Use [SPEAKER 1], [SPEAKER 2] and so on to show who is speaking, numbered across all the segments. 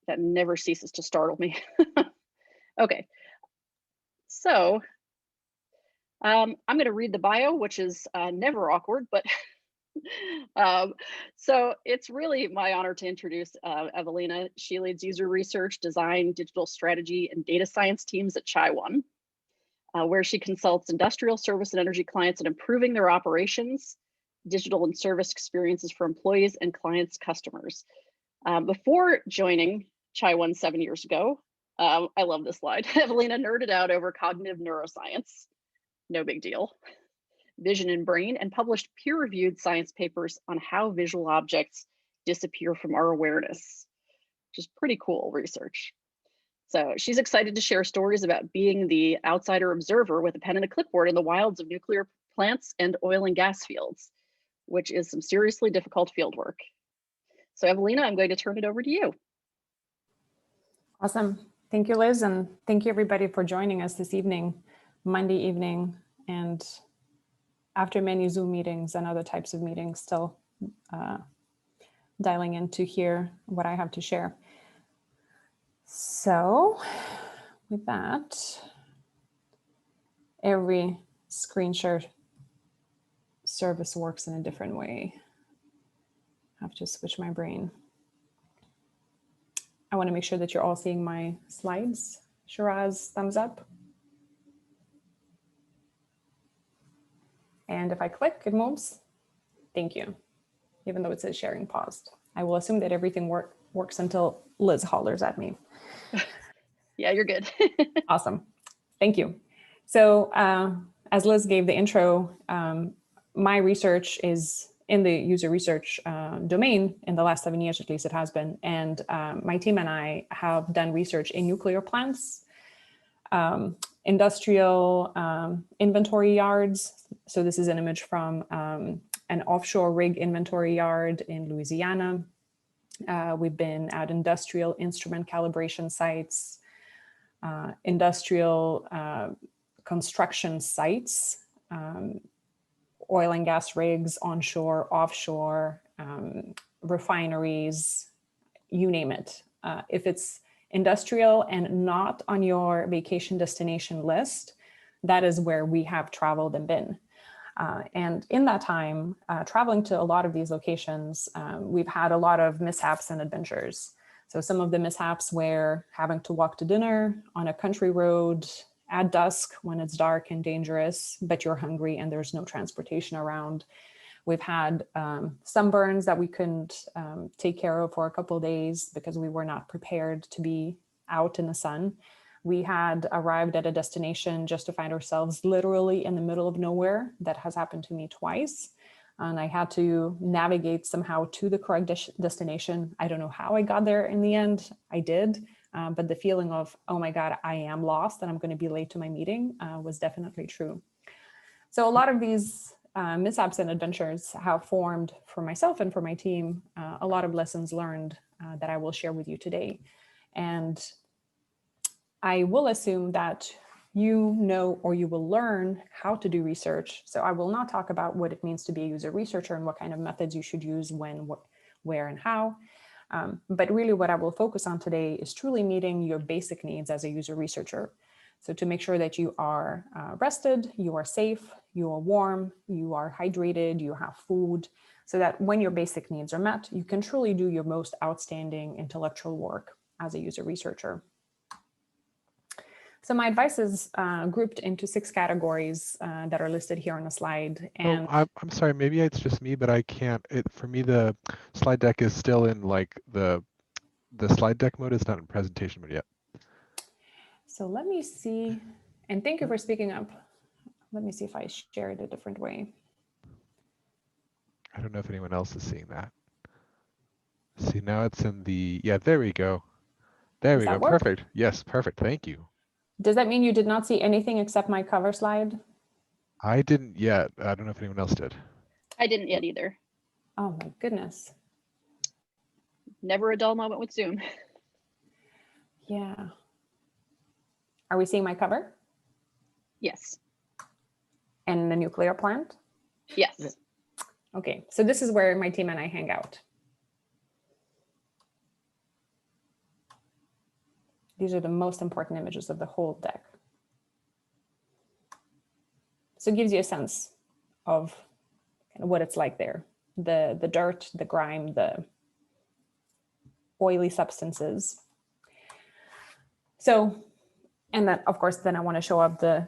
[SPEAKER 1] That never ceases to startle me. Okay, so I'm going to read the bio, which is never awkward, but so it's really my honor to introduce Evelina. She leads user research, design, digital strategy, and data science teams at ChaiOne, where she consults industrial, service, and energy clients in improving their operations, digital and service experiences for employees and clients' customers. Before joining ChaiOne 7 years ago, I love this slide, Evelina nerded out over cognitive neuroscience, no big deal, vision and brain, and published peer-reviewed science papers on how visual objects disappear from our awareness, which is pretty cool research. So she's excited to share stories about being the outsider observer with a pen and a clipboard in the wilds of nuclear plants and oil and gas fields, which is some seriously difficult field work. So Evelina, I'm going to turn it over to you.
[SPEAKER 2] Awesome. Thank you, Liz, and thank you everybody for joining us this evening, Monday evening, and after many Zoom meetings and other types of meetings, still dialing in to hear what I have to share. So with that, every screen share service works in a different way. I have to switch my brain. I want to make sure that you're all seeing my slides. Shiraz, thumbs up. And if I click, it moves. Thank you. Even though it says sharing paused. I will assume that everything works until Liz hollers at me.
[SPEAKER 1] Yeah, you're good.
[SPEAKER 2] Awesome. Thank you. So as Liz gave the intro, my research is in the user research domain. In the last 7 years, at least it has been. And my team and I have done research in nuclear plants, industrial inventory yards. So this is an image from an offshore rig inventory yard in Louisiana. We've been at industrial instrument calibration sites, industrial construction sites, oil and gas rigs, onshore, offshore, refineries, you name it. If it's industrial and not on your vacation destination list, that is where we have traveled and been. And in that time, traveling to a lot of these locations, we've had a lot of mishaps and adventures. So some of the mishaps were having to walk to dinner on a country road at dusk when it's dark and dangerous, but you're hungry and there's no transportation around. We've had sunburns that we couldn't take care of for a couple of days because we were not prepared to be out in the sun. We had arrived at a destination just to find ourselves literally in the middle of nowhere. That has happened to me twice. And I had to navigate somehow to the correct destination. I don't know how I got there in the end. I did. But the feeling of, oh my God, I am lost and I'm going to be late to my meeting was definitely true. So a lot of these mishaps and adventures have formed for myself and for my team a lot of lessons learned that I will share with you today. And I will assume that you know or you will learn how to do research. So I will not talk about what it means to be a user researcher and what kind of methods you should use when, where, and how. But really what I will focus on today is truly meeting your basic needs as a user researcher. So to make sure that you are rested, you are safe, you are warm, you are hydrated, you have food, so that when your basic needs are met, you can truly do your most outstanding intellectual work as a user researcher. So my advice is grouped into 6 categories that are listed here on the slide. And
[SPEAKER 3] I'm sorry, maybe it's just me, but I can't. For me, the slide deck is still in like the slide deck mode. It's not in presentation mode yet.
[SPEAKER 2] So let me see. And thank you for speaking up. Let me see if I share it a different way.
[SPEAKER 3] I don't know if anyone else is seeing that. See, now it's in the, yeah, there we go. There we go. Perfect. Yes, perfect. Thank you.
[SPEAKER 2] Does that mean you did not see anything except my cover slide?
[SPEAKER 3] I didn't yet. I don't know if anyone else did.
[SPEAKER 1] I didn't yet either.
[SPEAKER 2] Oh my goodness.
[SPEAKER 1] Never a dull moment with Zoom.
[SPEAKER 2] Yeah. Are we seeing my cover?
[SPEAKER 1] Yes.
[SPEAKER 2] And the nuclear plant?
[SPEAKER 1] Yes.
[SPEAKER 2] Okay, so this is where my team and I hang out. These are the most important images of the whole deck. So it gives you a sense of what it's like there. The dirt, the grime, the oily substances. So, and then of course, then I want to show up the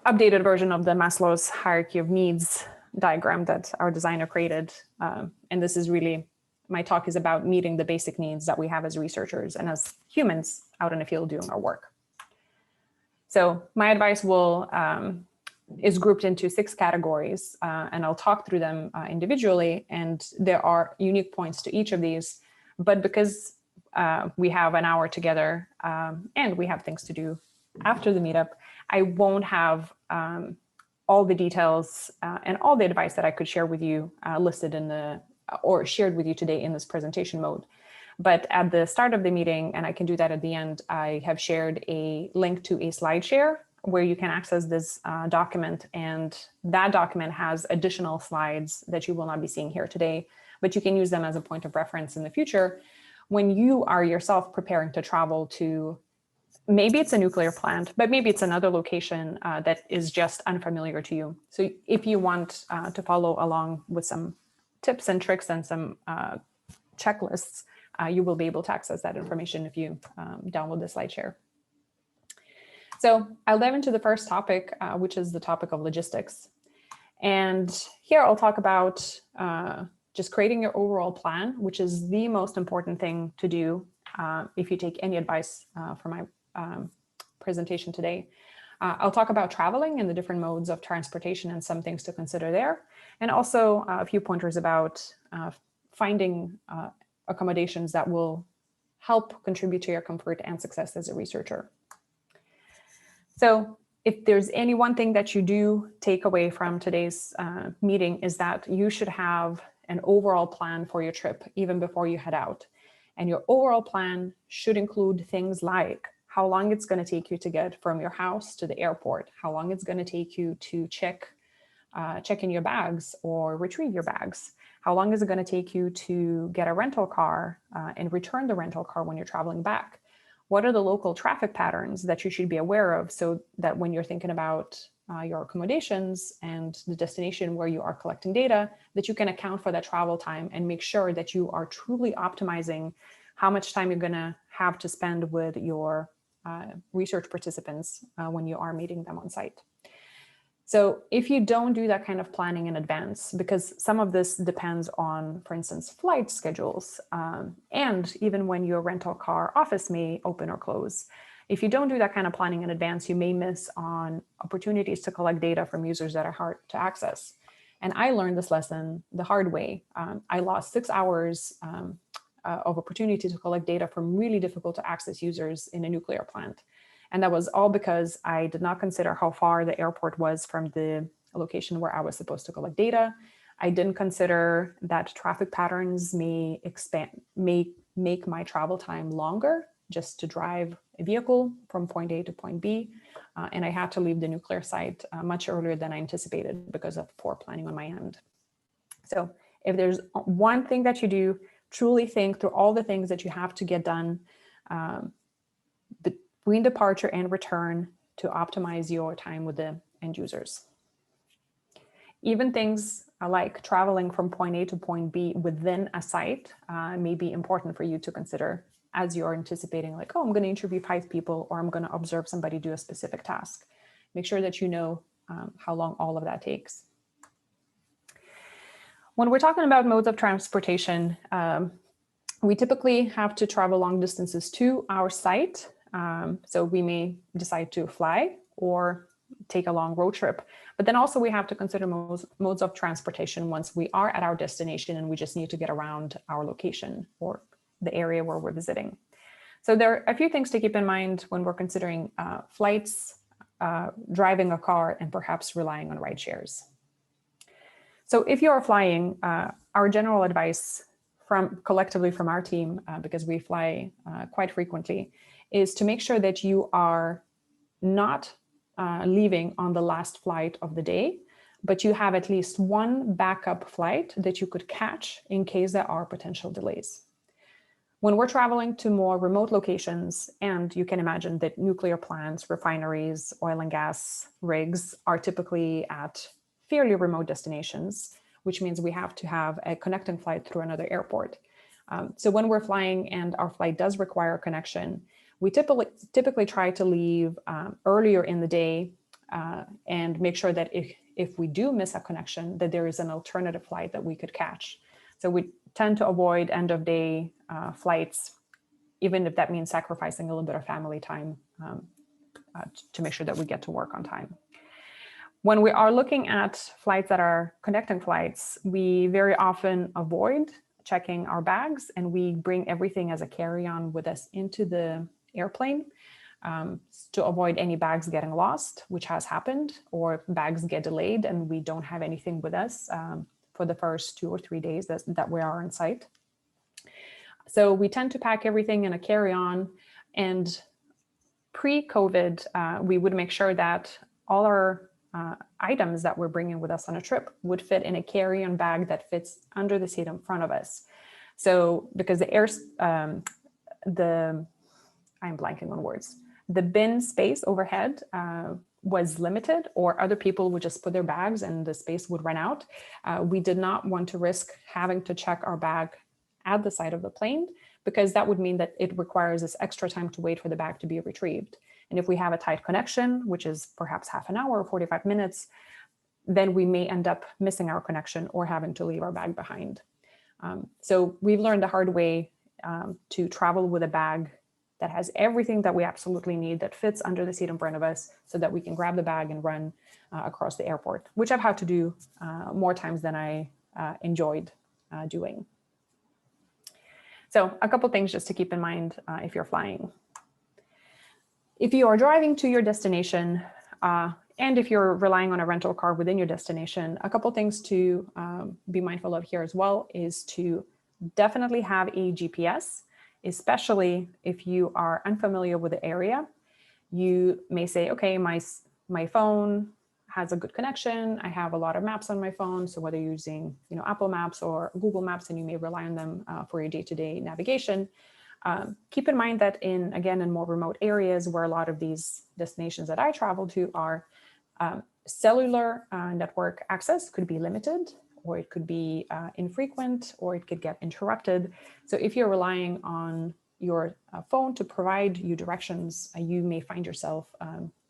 [SPEAKER 2] updated version of the Maslow's hierarchy of needs diagram that our designer created. And this is really, my talk is about meeting the basic needs that we have as researchers and as humans out in the field doing our work. So my advice is grouped into 6 categories, and I'll talk through them individually, and there are unique points to each of these. But because we have an hour together and we have things to do after the meetup, I won't have all the details and all the advice that I could share with you listed in the, or shared with you today in this presentation mode. But at the start of the meeting, and I can do that at the end, I have shared a link to a slide share where you can access this document, and that document has additional slides that you will not be seeing here today, but you can use them as a point of reference in the future when you are yourself preparing to travel to, maybe it's a nuclear plant, but maybe it's another location that is just unfamiliar to you. So if you want to follow along with some tips and tricks and some checklists, you will be able to access that information if you download the SlideShare. So I'll dive into the first topic, which is the topic of logistics. And here I'll talk about just creating your overall plan, which is the most important thing to do if you take any advice from my presentation today. I'll talk about traveling and the different modes of transportation and some things to consider there. And also a few pointers about finding accommodations that will help contribute to your comfort and success as a researcher. So if there's any one thing that you do take away from today's meeting, is that you should have an overall plan for your trip even before you head out. And your overall plan should include things like how long it's going to take you to get from your house to the airport, how long it's going to take you to check in your bags or retrieve your bags, how long is it going to take you to get a rental car and return the rental car when you're traveling back. What are the local traffic patterns that you should be aware of so that when you're thinking about your accommodations and the destination where you are collecting data, that you can account for that travel time and make sure that you are truly optimizing how much time you're going to have to spend with your research participants when you are meeting them on site. So if you don't do that kind of planning in advance, because some of this depends on, for instance, flight schedules, and even when your rental car office may open or close. If you don't do that kind of planning in advance, you may miss on opportunities to collect data from users that are hard to access. And I learned this lesson the hard way. I lost 6 hours of opportunity to collect data from really difficult to access users in a nuclear plant. And that was all because I did not consider how far the airport was from the location where I was supposed to collect data. I didn't consider that traffic patterns may make my travel time longer just to drive a vehicle from point A to point B. And I had to leave the nuclear site much earlier than I anticipated because of poor planning on my end. So if there's one thing that you do, truly think through all the things that you have to get done between departure and return to optimize your time with the end users. Even things like traveling from point A to point B within a site may be important for you to consider as you're anticipating, like, oh, I'm going to interview 5 people, or I'm going to observe somebody do a specific task. Make sure that you know how long all of that takes. When we're talking about modes of transportation, we typically have to travel long distances to our site. So we may decide to fly or take a long road trip, but then also we have to consider modes of transportation once we are at our destination and we just need to get around our location or the area where we're visiting. So there are a few things to keep in mind when we're considering flights, driving a car, and perhaps relying on ride shares. So if you are flying, our general advice collectively from our team, because we fly quite frequently, is to make sure that you are not leaving on the last flight of the day, but you have at least one backup flight that you could catch in case there are potential delays. When we're traveling to more remote locations, and you can imagine that nuclear plants, refineries, oil and gas rigs are typically at fairly remote destinations, which means we have to have a connecting flight through another airport. So when we're flying and our flight does require a connection, we typically try to leave earlier in the day and make sure that if we do miss a connection, that there is an alternative flight that we could catch. So we tend to avoid end of day flights, even if that means sacrificing a little bit of family time to make sure that we get to work on time. When we are looking at flights that are connecting flights, we very often avoid checking our bags, and we bring everything as a carry-on with us into the airplane to avoid any bags getting lost, which has happened, or bags get delayed and we don't have anything with us for the first 2 or 3 days that we are on site. So we tend to pack everything in a carry-on, and pre-COVID, we would make sure that all our items that we're bringing with us on a trip would fit in a carry-on bag that fits under the seat in front of us. So because I'm blanking on words, the bin space overhead was limited, or other people would just put their bags and the space would run out. We did not want to risk having to check our bag at the side of the plane, because that would mean that it requires us extra time to wait for the bag to be retrieved. And if we have a tight connection, which is perhaps half an hour or 45 minutes, then we may end up missing our connection or having to leave our bag behind. So we've learned the hard way to travel with a bag that has everything that we absolutely need, that fits under the seat in front of us, so that we can grab the bag and run across the airport, which I've had to do more times than I enjoyed doing. So a couple things just to keep in mind if you're flying. If you are driving to your destination, and if you're relying on a rental car within your destination, a couple things to be mindful of here as well is to definitely have a GPS, especially if you are unfamiliar with the area. You may say, okay, my phone has a good connection. I have a lot of maps on my phone. So whether you're using Apple Maps or Google Maps, and you may rely on them for your day-to-day navigation, keep in mind that in more remote areas where a lot of these destinations that I travel to are, cellular network access could be limited, or it could be infrequent, or it could get interrupted. So if you're relying on your phone to provide you directions, you may find yourself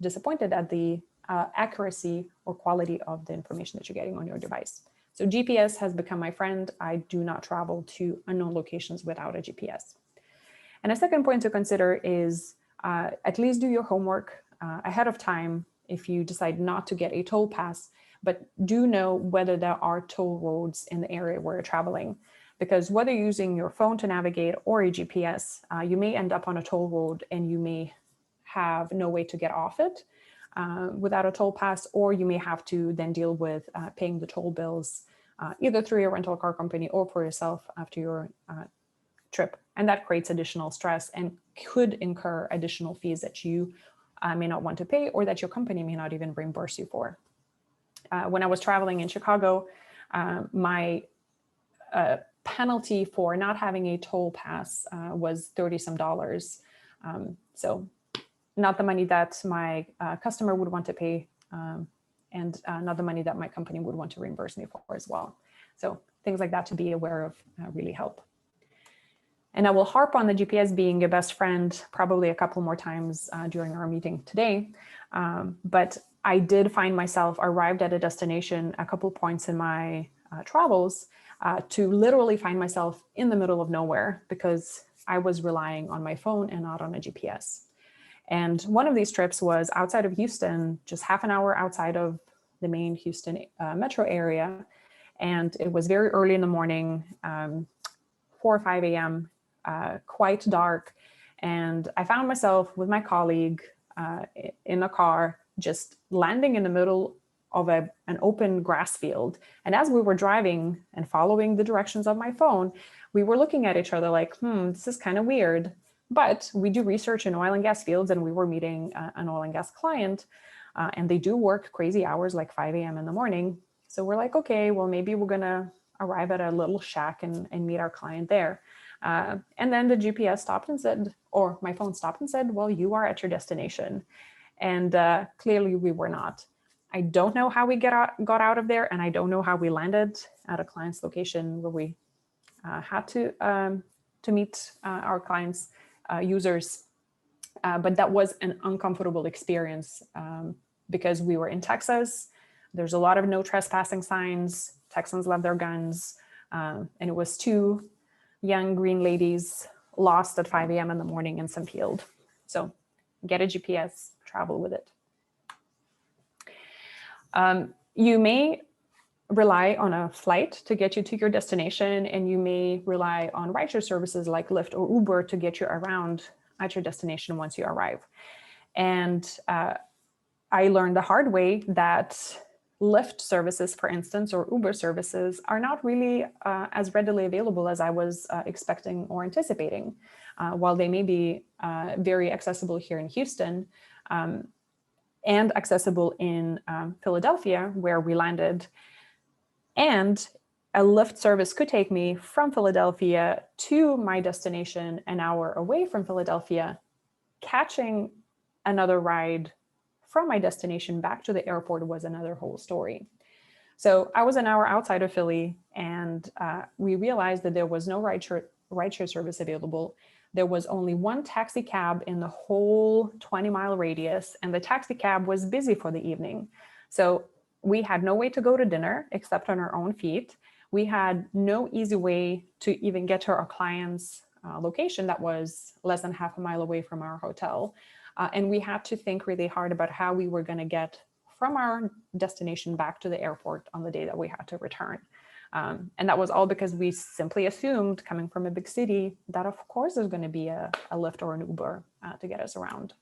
[SPEAKER 2] disappointed at the accuracy or quality of the information that you're getting on your device. So GPS has become my friend. I do not travel to unknown locations without a GPS. And a second point to consider is at least do your homework ahead of time if you decide not to get a toll pass, but do know whether there are toll roads in the area where you're traveling. Because whether you're using your phone to navigate or a GPS, you may end up on a toll road and you may have no way to get off it without a toll pass, or you may have to then deal with paying the toll bills either through your rental car company or for yourself after your trip. And that creates additional stress and could incur additional fees that you may not want to pay, or that your company may not even reimburse you for. When I was traveling in Chicago, my penalty for not having a toll pass was $30-some. So not the money that my customer would want to pay, and not the money that my company would want to reimburse me for as well. So things like that to be aware of really help. And I will harp on the GPS being your best friend probably a couple more times during our meeting today. But I did find myself arrived at a destination a couple points in my travels to literally find myself in the middle of nowhere because I was relying on my phone and not on a GPS. And one of these trips was outside of Houston, just half an hour outside of the main Houston metro area. And it was very early in the morning, 4 or 5 a.m., quite dark. And I found myself with my colleague in a car, just landing in the middle of an open grass field. And as we were driving and following the directions of my phone, we were looking at each other like, this is kind of weird. But we do research in oil and gas fields, and we were meeting an oil and gas client, and they do work crazy hours like 5 a.m. in the morning. So we're like, okay, well, maybe we're going to arrive at a little shack and meet our client there. And then the GPS stopped and said, or my phone stopped and said, well, you are at your destination. And clearly we were not. I don't know how we got out of there, and I don't know how we landed at a client's location where we had to meet our clients' users. But that was an uncomfortable experience because we were in Texas. There's a lot of no trespassing signs. Texans love their guns. And it was two young green ladies lost at 5 a.m. in the morning in some field. So get a GPS, travel with it. You may rely on a flight to get you to your destination, and you may rely on rideshare services like Lyft or Uber to get you around at your destination once you arrive. And I learned the hard way that Lyft services, for instance, or Uber services are not really as readily available as I was expecting or anticipating. While they may be very accessible here in Houston and accessible in Philadelphia, where we landed, and a Lyft service could take me from Philadelphia to my destination an hour away from Philadelphia. Catching another ride from my destination back to the airport was another whole story. So I was an hour outside of Philly, and we realized that there was no rideshare service available. There was only one taxi cab in the whole 20-mile radius, and the taxi cab was busy for the evening. So we had no way to go to dinner except on our own feet. We had no easy way to even get to our client's location that was less than half a mile away from our hotel. And we had to think really hard about how we were going to get from our destination back to the airport on the day that we had to return. And that was all because we simply assumed, coming from a big city, that of course there's going to be a Lyft or an Uber to get us around.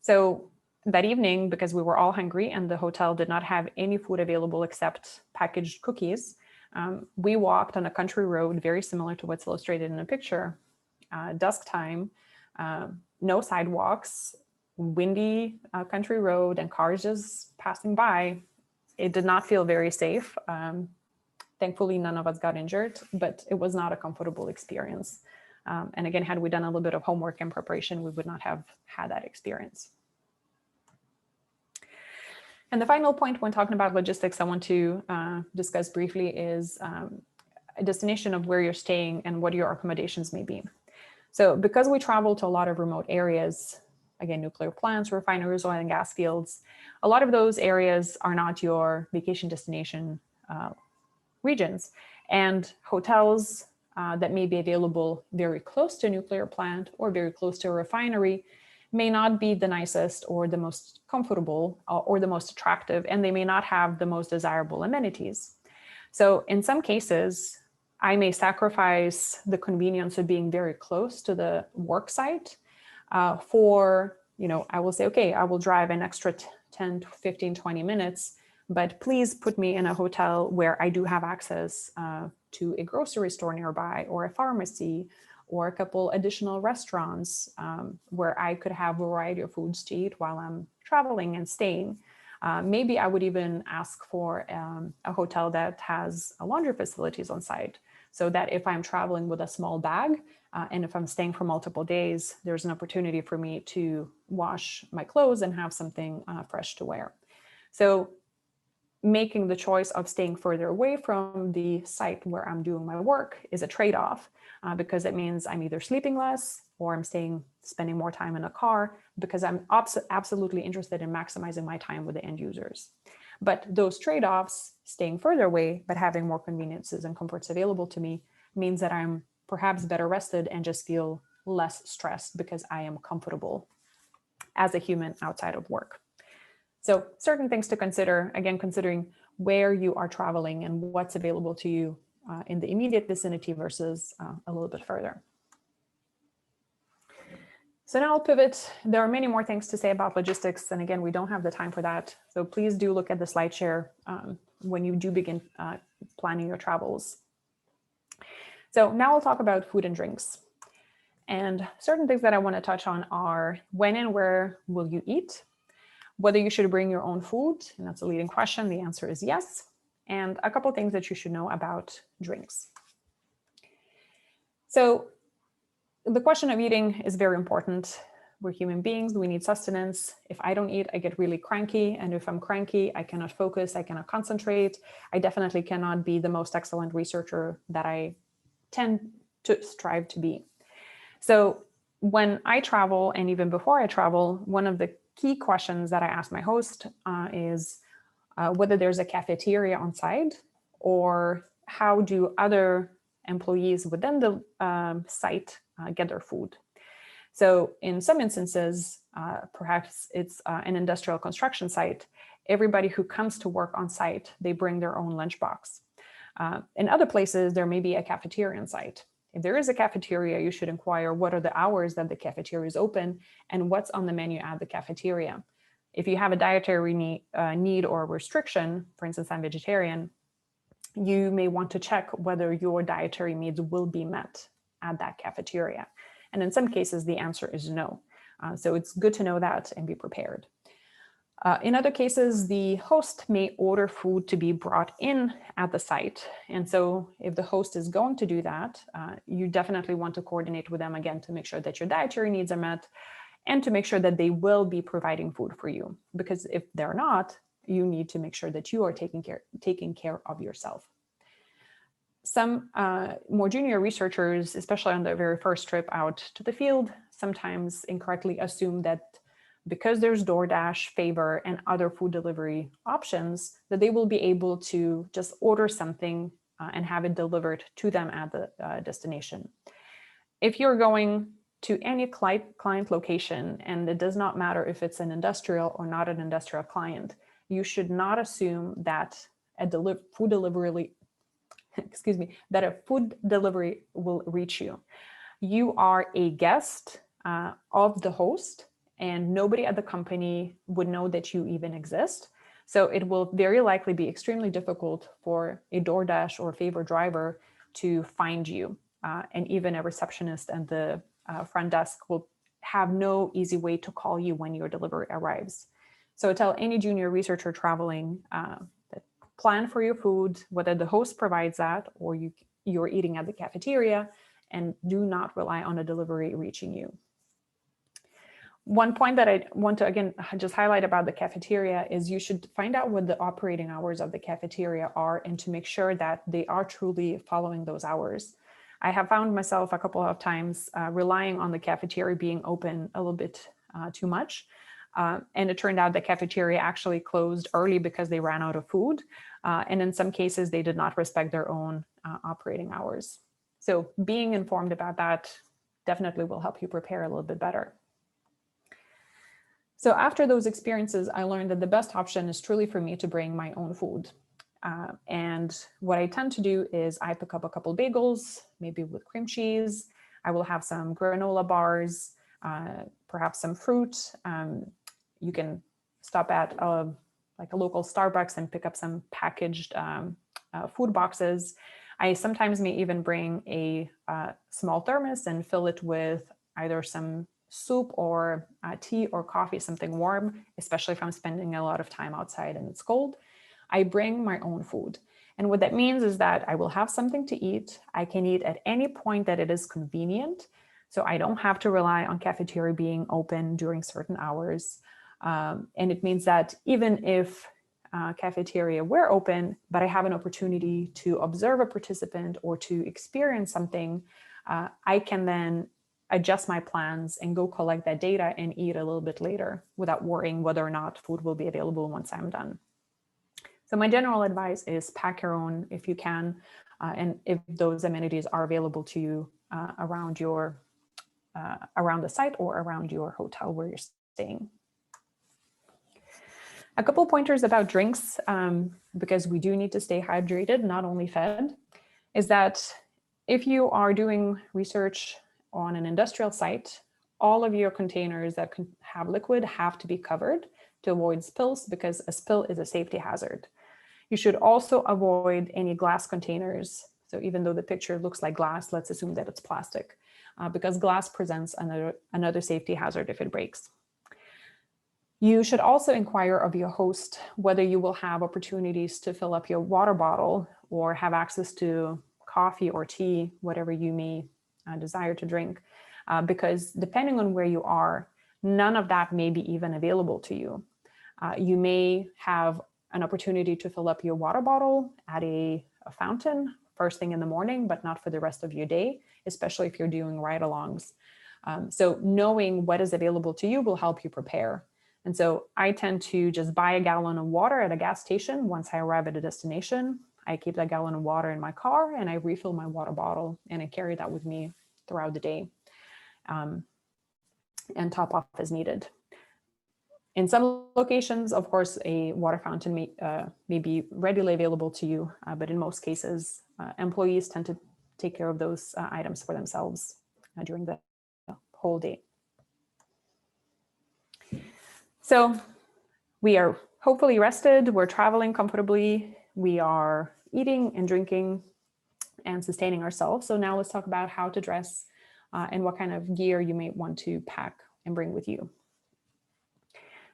[SPEAKER 2] So that evening, because we were all hungry and the hotel did not have any food available except packaged cookies, we walked on a country road very similar to what's illustrated in the picture. Dusk time, no sidewalks, windy country road, and cars just passing by. It did not feel very safe. Thankfully, none of us got injured, but it was not a comfortable experience. And again, had we done a little bit of homework and preparation, we would not have had that experience. And the final point when talking about logistics I want to discuss briefly is a destination of where you're staying and what your accommodations may be. So because we travel to a lot of remote areas, again, nuclear plants, refineries, oil and gas fields, a lot of those areas are not your vacation destination regions. And hotels that may be available very close to a nuclear plant or very close to a refinery may not be the nicest or the most comfortable or the most attractive, and they may not have the most desirable amenities. So in some cases, I may sacrifice the convenience of being very close to the work site for, I will say, okay, I will drive an extra 10 to 15, 20 minutes, but please put me in a hotel where I do have access to a grocery store nearby or a pharmacy or a couple additional restaurants where I could have a variety of foods to eat while I'm traveling and staying. Maybe I would even ask for a hotel that has laundry facilities on site, so that if I'm traveling with a small bag and if I'm staying for multiple days, there's an opportunity for me to wash my clothes and have something fresh to wear. So making the choice of staying further away from the site where I'm doing my work is a trade-off because it means I'm either sleeping less or I'm spending more time in a car because I'm absolutely interested in maximizing my time with the end users. But those trade-offs, staying further away, but having more conveniences and comforts available to me, means that I'm perhaps better rested and just feel less stressed because I am comfortable as a human outside of work. So certain things to consider, again, considering where you are traveling and what's available to you in the immediate vicinity versus a little bit further. So now I'll pivot. There are many more things to say about logistics. And again, we don't have the time for that. So please do look at the slide share when you do begin planning your travels. So now I'll talk about food and drinks. And certain things that I want to touch on are when and where will you eat? Whether you should bring your own food, and that's a leading question. The answer is yes. And a couple of things that you should know about drinks. So the question of eating is very important. We're human beings, we need sustenance. If I don't eat, I get really cranky. And if I'm cranky, I cannot focus, I cannot concentrate. I definitely cannot be the most excellent researcher that I tend to strive to be. So when I travel, and even before I travel, one of the key questions that I ask my host is whether there's a cafeteria on site, or how do other employees within the site get their food. So in some instances, perhaps it's an industrial construction site, everybody who comes to work on site, they bring their own lunchbox. In other places, there may be a cafeteria on site. If there is a cafeteria, you should inquire what are the hours that the cafeteria is open and what's on the menu at the cafeteria. If you have a dietary need or restriction, for instance, I'm vegetarian, you may want to check whether your dietary needs will be met at that cafeteria. And in some cases, the answer is no. So it's good to know that and be prepared. In other cases, the host may order food to be brought in at the site. And so if the host is going to do that, you definitely want to coordinate with them again to make sure that your dietary needs are met and to make sure that they will be providing food for you. Because if they're not, you need to make sure that you are taking care of yourself. Some more junior researchers, especially on their very first trip out to the field, sometimes incorrectly assume that because there's DoorDash, Favor, and other food delivery options, that they will be able to just order something and have it delivered to them at the destination. If you're going to any client location, and it does not matter if it's an industrial or not an industrial client, you should not assume that a food delivery will reach you. You are a guest of the host, and nobody at the company would know that you even exist. So it will very likely be extremely difficult for a DoorDash or Favor driver to find you. And even a receptionist and the front desk will have no easy way to call you when your delivery arrives. So tell any junior researcher traveling that plan for your food, whether the host provides that or you're eating at the cafeteria, and do not rely on a delivery reaching you. One point that I want to, again, just highlight about the cafeteria is you should find out what the operating hours of the cafeteria are and to make sure that they are truly following those hours. I have found myself a couple of times relying on the cafeteria being open a little bit too much. And it turned out the cafeteria actually closed early because they ran out of food. And in some cases, they did not respect their own operating hours. So being informed about that definitely will help you prepare a little bit better. So after those experiences, I learned that the best option is truly for me to bring my own food. And what I tend to do is I pick up a couple bagels, maybe with cream cheese. I will have some granola bars, perhaps some fruit. You can stop at like a local Starbucks and pick up some packaged food boxes. I sometimes may even bring a small thermos and fill it with either some soup or tea or coffee, something warm, especially if I'm spending a lot of time outside and it's cold. I bring my own food. And what that means is that I will have something to eat. I can eat at any point that it is convenient. So I don't have to rely on cafeteria being open during certain hours. And it means that even if cafeteria were open, but I have an opportunity to observe a participant or to experience something, I can then adjust my plans and go collect that data and eat a little bit later without worrying whether or not food will be available once I'm done. So my general advice is pack your own if you can, and if those amenities are available to you around the site or around your hotel where you're staying. A couple pointers about drinks, because we do need to stay hydrated, not only fed, is that if you are doing research on an industrial site, all of your containers that can have liquid have to be covered to avoid spills, because a spill is a safety hazard. You should also avoid any glass containers. So even though the picture looks like glass, let's assume that it's plastic, because glass presents another safety hazard if it breaks. You should also inquire of your host whether you will have opportunities to fill up your water bottle or have access to coffee or tea, whatever you may desire to drink, because depending on where you are, none of that may be even available to you. You may have an opportunity to fill up your water bottle at a fountain first thing in the morning, but not for the rest of your day, especially if you're doing ride-alongs. So knowing what is available to you will help you prepare. And so I tend to just buy a gallon of water at a gas station. Once I arrive at a destination, I keep that gallon of water in my car and I refill my water bottle and I carry that with me throughout the day, and top off as needed. In some locations, of course, a water fountain may be readily available to you, but in most cases, employees tend to take care of those items for themselves during the whole day. So we are hopefully rested, we're traveling comfortably, we are eating and drinking and sustaining ourselves. So now let's talk about how to dress and what kind of gear you may want to pack and bring with you.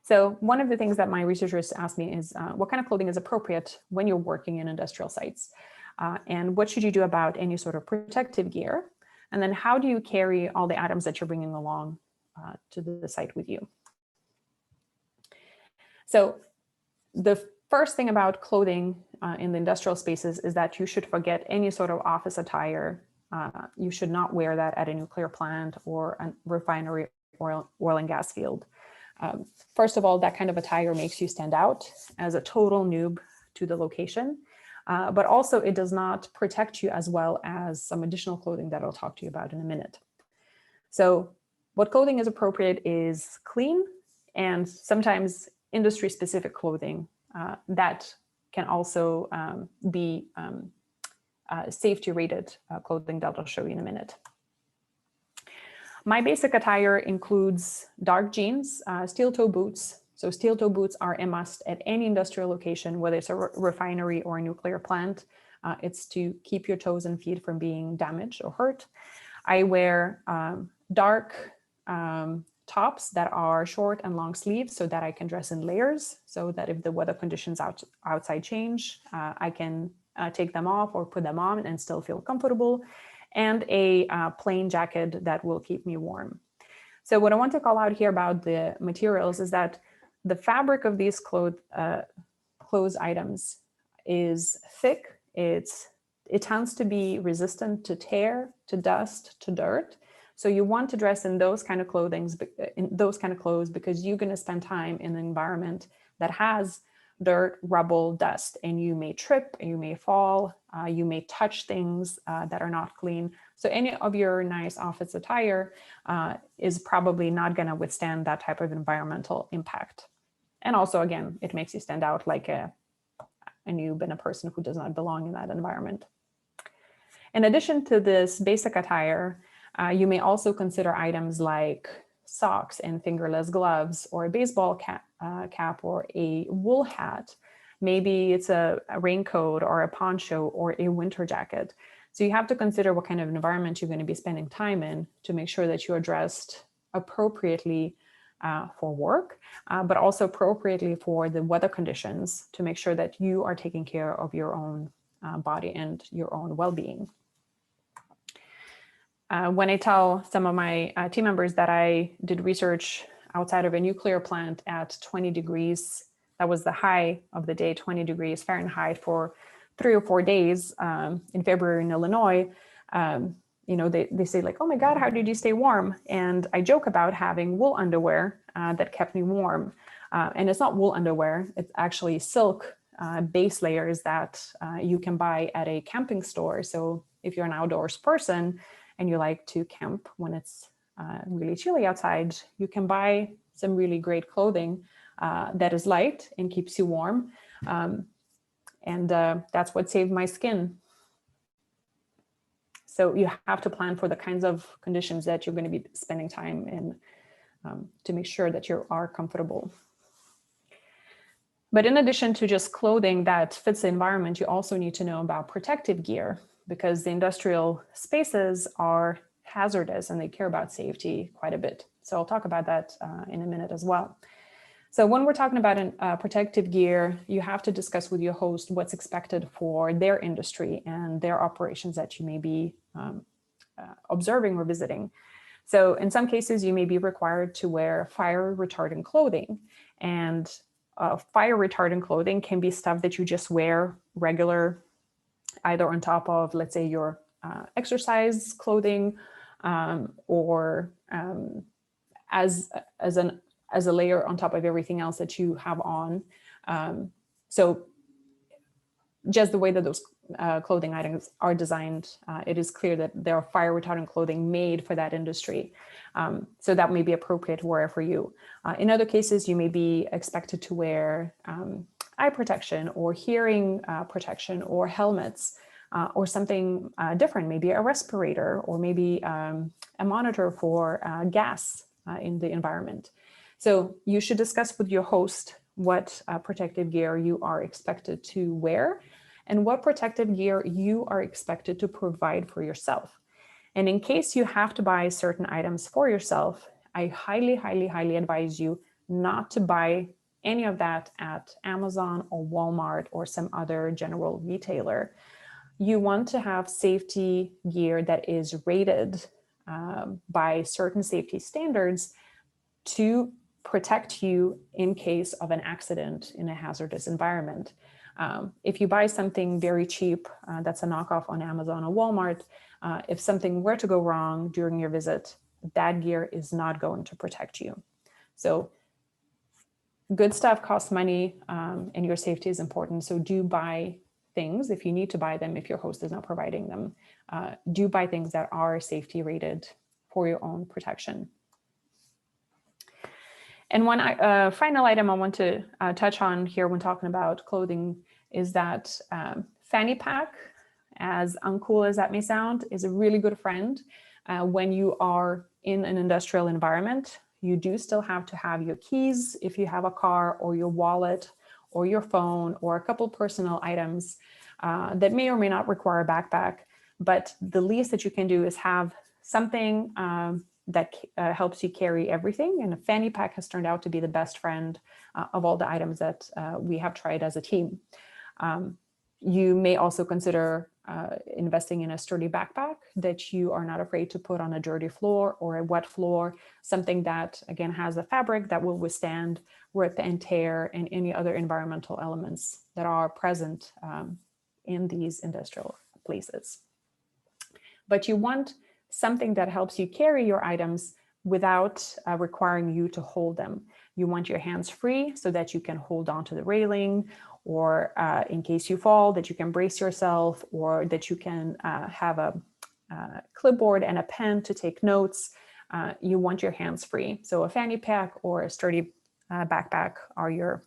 [SPEAKER 2] So one of the things that my researchers asked me is what kind of clothing is appropriate when you're working in industrial sites? And what should you do about any sort of protective gear? And then how do you carry all the items that you're bringing along to the site with you? So the first thing about clothing in the industrial spaces is that you should forget any sort of office attire. You should not wear that at a nuclear plant or a refinery or oil and gas field. First of all, that kind of attire makes you stand out as a total noob to the location, but also it does not protect you as well as some additional clothing that I'll talk to you about in a minute. So what clothing is appropriate is clean and sometimes industry-specific clothing that can also be safety-rated clothing that I'll show you in a minute. My basic attire includes dark jeans, steel-toe boots. So steel-toe boots are a must at any industrial location, whether it's a refinery or a nuclear plant. It's to keep your toes and feet from being damaged or hurt. I wear dark tops that are short and long sleeves so that I can dress in layers, so that if the weather conditions outside change, I can take them off or put them on and still feel comfortable, and a plain jacket that will keep me warm. So what I want to call out here about the materials is that the fabric of these clothes items is thick. It tends to be resistant to tear, to dust, to dirt. So you want to dress in those kind of clothes because you're going to spend time in an environment that has dirt, rubble, dust, and you may trip, you may fall, you may touch things that are not clean. So any of your nice office attire is probably not going to withstand that type of environmental impact. And also, again, it makes you stand out like a noob and a person who does not belong in that environment. In addition to this basic attire, you may also consider items like socks and fingerless gloves, or a baseball cap or a wool hat. Maybe it's a raincoat or a poncho or a winter jacket. So you have to consider what kind of environment you're going to be spending time in to make sure that you are dressed appropriately for work, but also appropriately for the weather conditions to make sure that you are taking care of your own body and your own well-being. When I tell some of my team members that I did research outside of a nuclear plant at 20 degrees, that was the high of the day, 20 degrees Fahrenheit for 3 or 4 days in February in Illinois, they say like, oh my God, how did you stay warm? And I joke about having wool underwear that kept me warm. And it's not wool underwear, it's actually silk base layers that you can buy at a camping store. So if you're an outdoors person, and you like to camp when it's really chilly outside, you can buy some really great clothing that is light and keeps you warm. And that's what saved my skin. So you have to plan for the kinds of conditions that you're going to be spending time in to make sure that you are comfortable. But in addition to just clothing that fits the environment, you also need to know about protective gear, because the industrial spaces are hazardous and they care about safety quite a bit. So I'll talk about that in a minute as well. So when we're talking about protective gear, you have to discuss with your host what's expected for their industry and their operations that you may be observing or visiting. So in some cases, you may be required to wear fire retardant clothing, and fire retardant clothing can be stuff that you just wear regular, either on top of, let's say, your exercise clothing, or as a layer on top of everything else that you have on. So just the way that those clothing items are designed, it is clear that there are fire retardant clothing made for that industry. So that may be appropriate to wear for you. In other cases, you may be expected to wear eye protection or hearing protection or helmets, or something different, maybe a respirator, or maybe a monitor for gas in the environment. So you should discuss with your host what protective gear you are expected to wear and what protective gear you are expected to provide for yourself. And in case you have to buy certain items for yourself, I highly, highly, highly advise you not to buy any of that at Amazon or Walmart or some other general retailer. You want to have safety gear that is rated by certain safety standards to protect you in case of an accident in a hazardous environment. If you buy something very cheap, that's a knockoff on Amazon or Walmart, if something were to go wrong during your visit, that gear is not going to protect you. So good stuff costs money, and your safety is important. So do buy things if you need to buy them, if your host is not providing them. Do buy things that are safety rated for your own protection. And one final item I want to touch on here when talking about clothing is that Fanny Pack, as uncool as that may sound, is a really good friend. When you are in an industrial environment, you do still have to have your keys if you have a car, or your wallet, or your phone, or a couple personal items that may or may not require a backpack. But the least that you can do is have something that helps you carry everything. And a Fanny Pack has turned out to be the best friend of all the items that we have tried as a team. You may also consider investing in a sturdy backpack that you are not afraid to put on a dirty floor or a wet floor, something that, again, has a fabric that will withstand rip and tear and any other environmental elements that are present in these industrial places. But you want something that helps you carry your items without requiring you to hold them. You want your hands free so that you can hold on to the railing, or in case you fall, that you can brace yourself, or that you can have a clipboard and a pen to take notes. You want your hands free. So a fanny pack or a sturdy backpack are your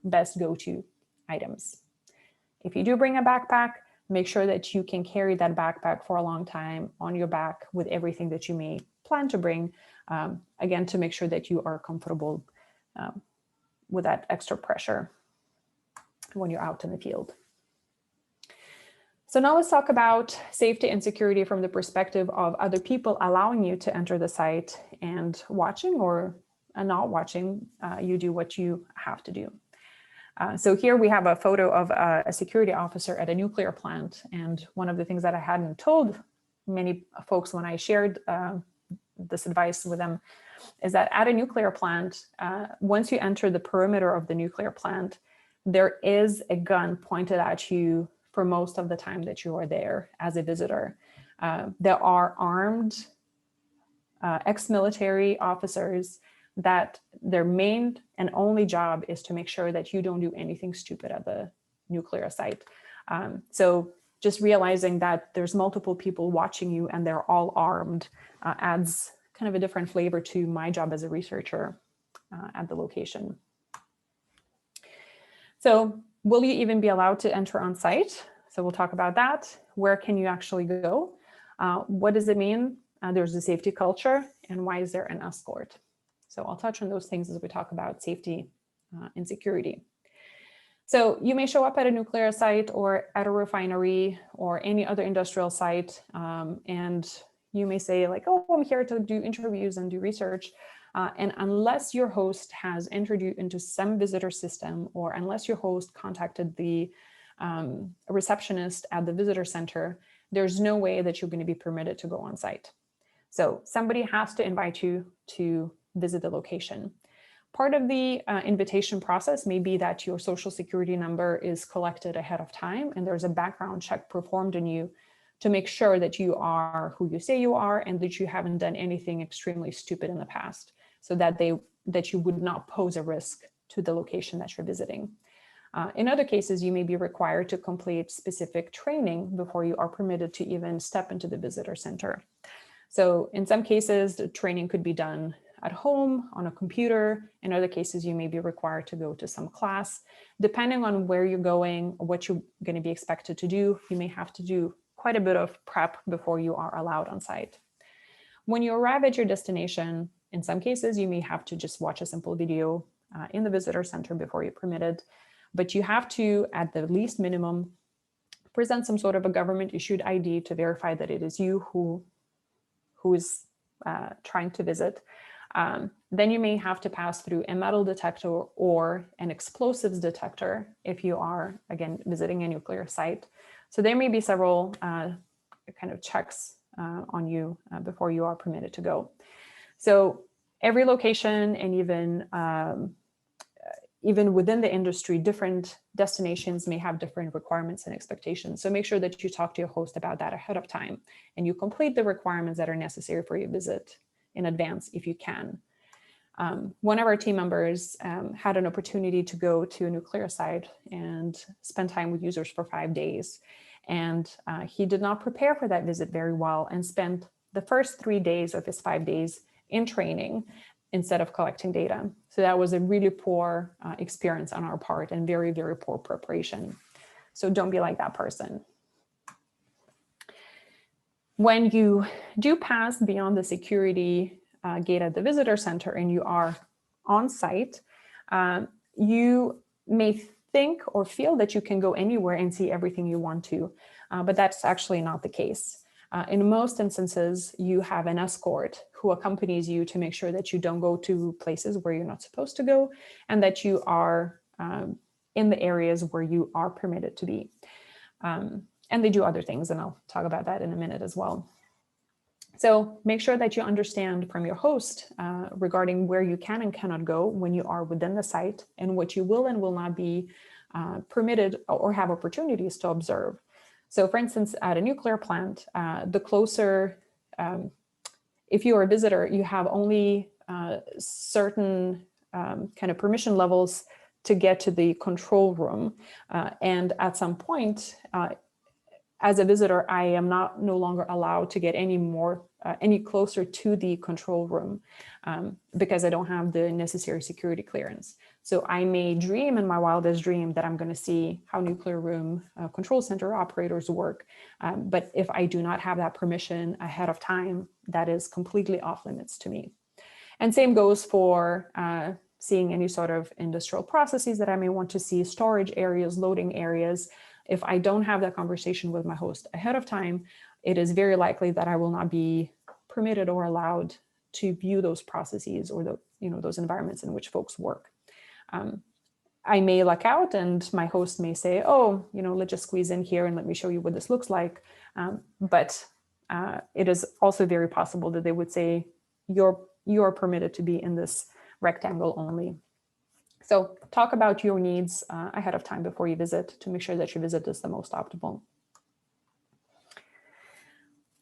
[SPEAKER 2] best go-to items. If you do bring a backpack, make sure that you can carry that backpack for a long time on your back with everything that you may plan to bring, again, to make sure that you are comfortable with that extra pressure when you're out in the field. So now let's talk about safety and security from the perspective of other people allowing you to enter the site and watching or not watching you do what you have to do. So here we have a photo of a security officer at a nuclear plant. And one of the things that I hadn't told many folks when I shared this advice with them is that at a nuclear plant, once you enter the perimeter of the nuclear plant, there is a gun pointed at you for most of the time that you are there as a visitor. There are armed ex-military officers that their main and only job is to make sure that you don't do anything stupid at the nuclear site. So just realizing that there's multiple people watching you and they're all armed adds kind of a different flavor to my job as a researcher at the location. So will you even be allowed to enter on site? So we'll talk about that. Where can you actually go? What does it mean? There's a safety culture, and why is there an escort? So I'll touch on those things as we talk about safety and security. So you may show up at a nuclear site or at a refinery or any other industrial site, and you may say like, oh, I'm here to do interviews and do research. And unless your host has entered you into some visitor system, or unless your host contacted the receptionist at the visitor center, there's no way that you're going to be permitted to go on site. So somebody has to invite you to visit the location. Part of the invitation process may be that your social security number is collected ahead of time, and there's a background check performed on you to make sure that you are who you say you are and that you haven't done anything extremely stupid in the past, so that you would not pose a risk to the location that you're visiting. In other cases, you may be required to complete specific training before you are permitted to even step into the visitor center. So in some cases, the training could be done at home on a computer. In other cases, you may be required to go to some class. Depending on where you're going, or what you're going to be expected to do, you may have to do quite a bit of prep before you are allowed on site. When you arrive at your destination, in some cases, you may have to just watch a simple video in the visitor center before you're permitted, but you have to, at the least minimum, present some sort of a government issued ID to verify that it is you who is trying to visit. Then you may have to pass through a metal detector or an explosives detector if you are, again, visiting a nuclear site. So there may be several kind of checks on you before you are permitted to go. So every location, and even within the industry, different destinations may have different requirements and expectations. So make sure that you talk to your host about that ahead of time, and you complete the requirements that are necessary for your visit in advance if you can. One of our team members had an opportunity to go to a nuclear site and spend time with users for 5 days. And he did not prepare for that visit very well and spent the first 3 days of his 5 days in training instead of collecting data. So that was a really poor experience on our part and very, very poor preparation. So don't be like that person. When you do pass beyond the security gate at the visitor center and you are on site, you may think or feel that you can go anywhere and see everything you want to, but that's actually not the case. In most instances, you have an escort who accompanies you to make sure that you don't go to places where you're not supposed to go, and that you are in the areas where you are permitted to be. And they do other things, and I'll talk about that in a minute as well. So make sure that you understand from your host regarding where you can and cannot go when you are within the site, and what you will and will not be permitted or have opportunities to observe. So for instance, at a nuclear plant, the closer, if you are a visitor, you have only certain kind of permission levels to get to the control room. And at some point, as a visitor, I am no longer allowed to get any closer to the control room because I don't have the necessary security clearance. So I may dream in my wildest dream that I'm going to see how nuclear room control center operators work. But if I do not have that permission ahead of time, that is completely off limits to me. And same goes for seeing any sort of industrial processes that I may want to see, storage areas, loading areas. If I don't have that conversation with my host ahead of time, it is very likely that I will not be permitted or allowed to view those processes or those environments in which folks work. I may luck out, and my host may say, "Oh, let's just squeeze in here and let me show you what this looks like." But it is also very possible that they would say, "You're permitted to be in this rectangle only." So talk about your needs ahead of time before you visit to make sure that your visit is the most optimal.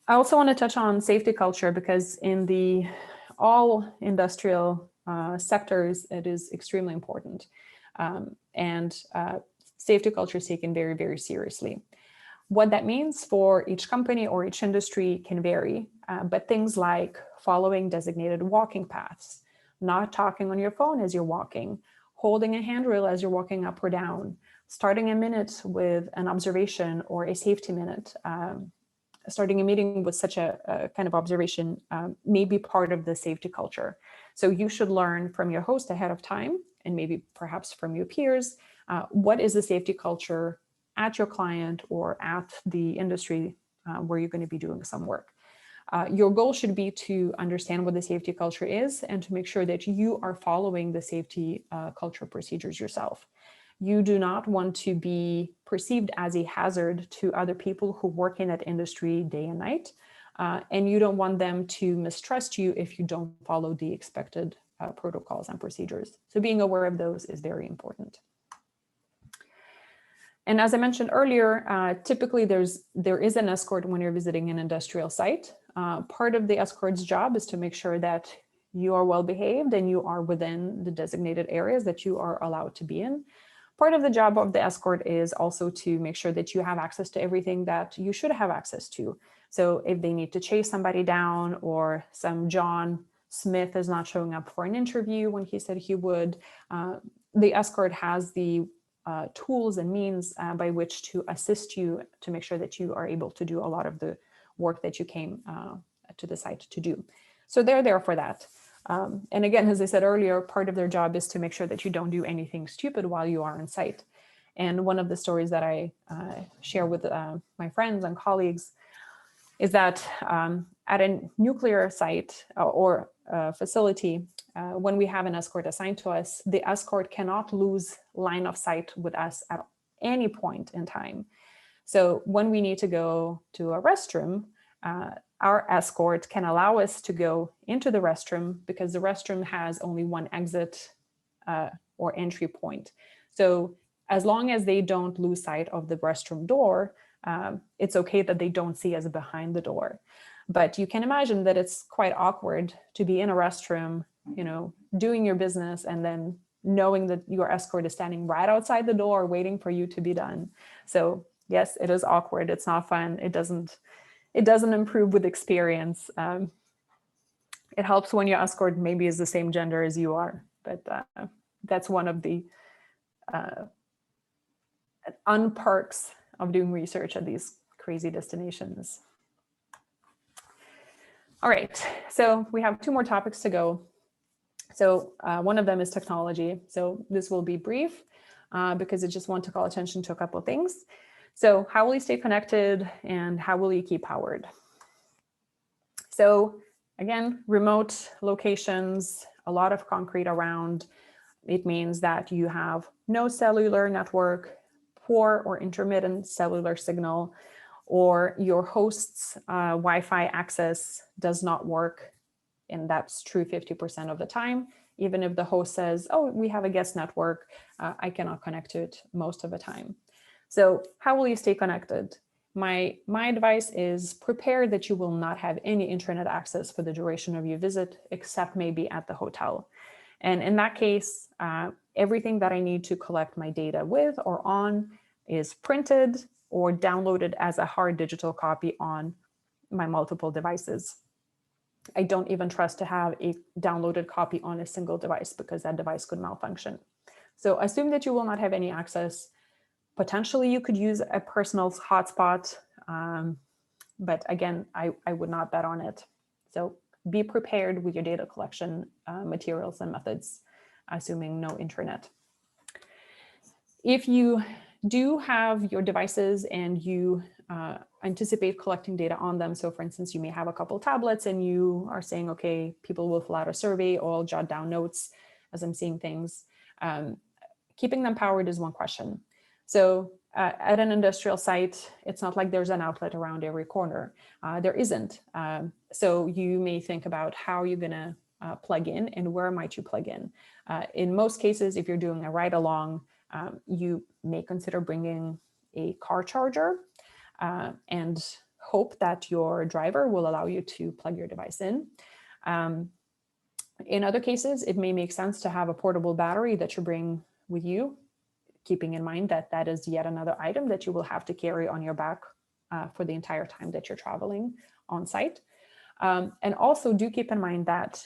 [SPEAKER 2] I also want to touch on safety culture, because in all industrial sectors, it is extremely important. And safety culture is taken very, very seriously. What that means for each company or each industry can vary, but things like following designated walking paths, not talking on your phone as you're walking, holding a handrail as you're walking up or down, starting a minute with an observation or a safety minute, starting a meeting with such a kind of observation may be part of the safety culture. So you should learn from your host ahead of time, and maybe perhaps from your peers, what is the safety culture at your client or at the industry where you're going to be doing some work. Your goal should be to understand what the safety culture is and to make sure that you are following the safety culture procedures yourself. You do not want to be perceived as a hazard to other people who work in that industry day and night. And you don't want them to mistrust you if you don't follow the expected protocols and procedures. So being aware of those is very important. And as I mentioned earlier, typically there is an escort when you're visiting an industrial site. Part of the escort's job is to make sure that you are well behaved and you are within the designated areas that you are allowed to be in. Part of the job of the escort is also to make sure that you have access to everything that you should have access to. So if they need to chase somebody down, or some John Smith is not showing up for an interview when he said he would, the escort has the tools and means by which to assist you to make sure that you are able to do a lot of the work that you came to the site to do. So they're there for that. And again, as I said earlier, part of their job is to make sure that you don't do anything stupid while you are on site. And one of the stories that I share with my friends and colleagues is that at a nuclear site or facility, when we have an escort assigned to us, the escort cannot lose line of sight with us at any point in time. So when we need to go to a restroom, our escort can allow us to go into the restroom because the restroom has only one exit or entry point. So as long as they don't lose sight of the restroom door, it's okay that they don't see us behind the door. But you can imagine that it's quite awkward to be in a restroom, you know, doing your business and then knowing that your escort is standing right outside the door waiting for you to be done. So yes, it is awkward. It's not fun. It doesn't improve with experience. It helps when your escort maybe is the same gender as you are, but that's one of the unperks of doing research at these crazy destinations. All right, so we have 2 more topics to go. So one of them is technology. So this will be brief because I just want to call attention to a couple of things. So how will you stay connected and how will you keep powered? So again, remote locations, a lot of concrete around. It means that you have no cellular network, poor or intermittent cellular signal, or your host's Wi-Fi access does not work. And that's true 50% of the time. Even if the host says, oh, we have a guest network, I cannot connect to it most of the time. So how will you stay connected? My advice is prepare that you will not have any internet access for the duration of your visit, except maybe at the hotel. And in that case, everything that I need to collect my data with or on is printed or downloaded as a hard digital copy on my multiple devices. I don't even trust to have a downloaded copy on a single device because that device could malfunction. So assume that you will not have any access. Potentially you could use a personal hotspot, but again, I would not bet on it. So be prepared with your data collection materials and methods, assuming no internet. If you do have your devices and you anticipate collecting data on them, so for instance, you may have a couple tablets and you are saying, okay, people will fill out a survey or I'll jot down notes as I'm seeing things. Keeping them powered is one question. So at an industrial site, it's not like there's an outlet around every corner. There isn't. So you may think about how you're gonna plug in and where might you plug in. In most cases, if you're doing a ride along, you may consider bringing a car charger and hope that your driver will allow you to plug your device in. In other cases, it may make sense to have a portable battery that you bring with you, keeping in mind that that is yet another item that you will have to carry on your back for the entire time that you're traveling on site. And also do keep in mind that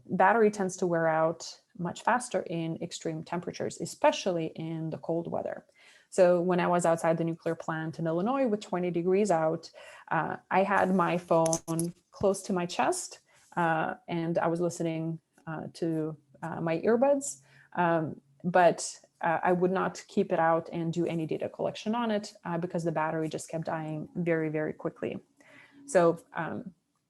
[SPEAKER 2] battery tends to wear out much faster in extreme temperatures, especially in the cold weather. So when I was outside the nuclear plant in Illinois with 20 degrees out, I had my phone close to my chest and I was listening to my earbuds, but I would not keep it out and do any data collection on it because the battery just kept dying very, very quickly. So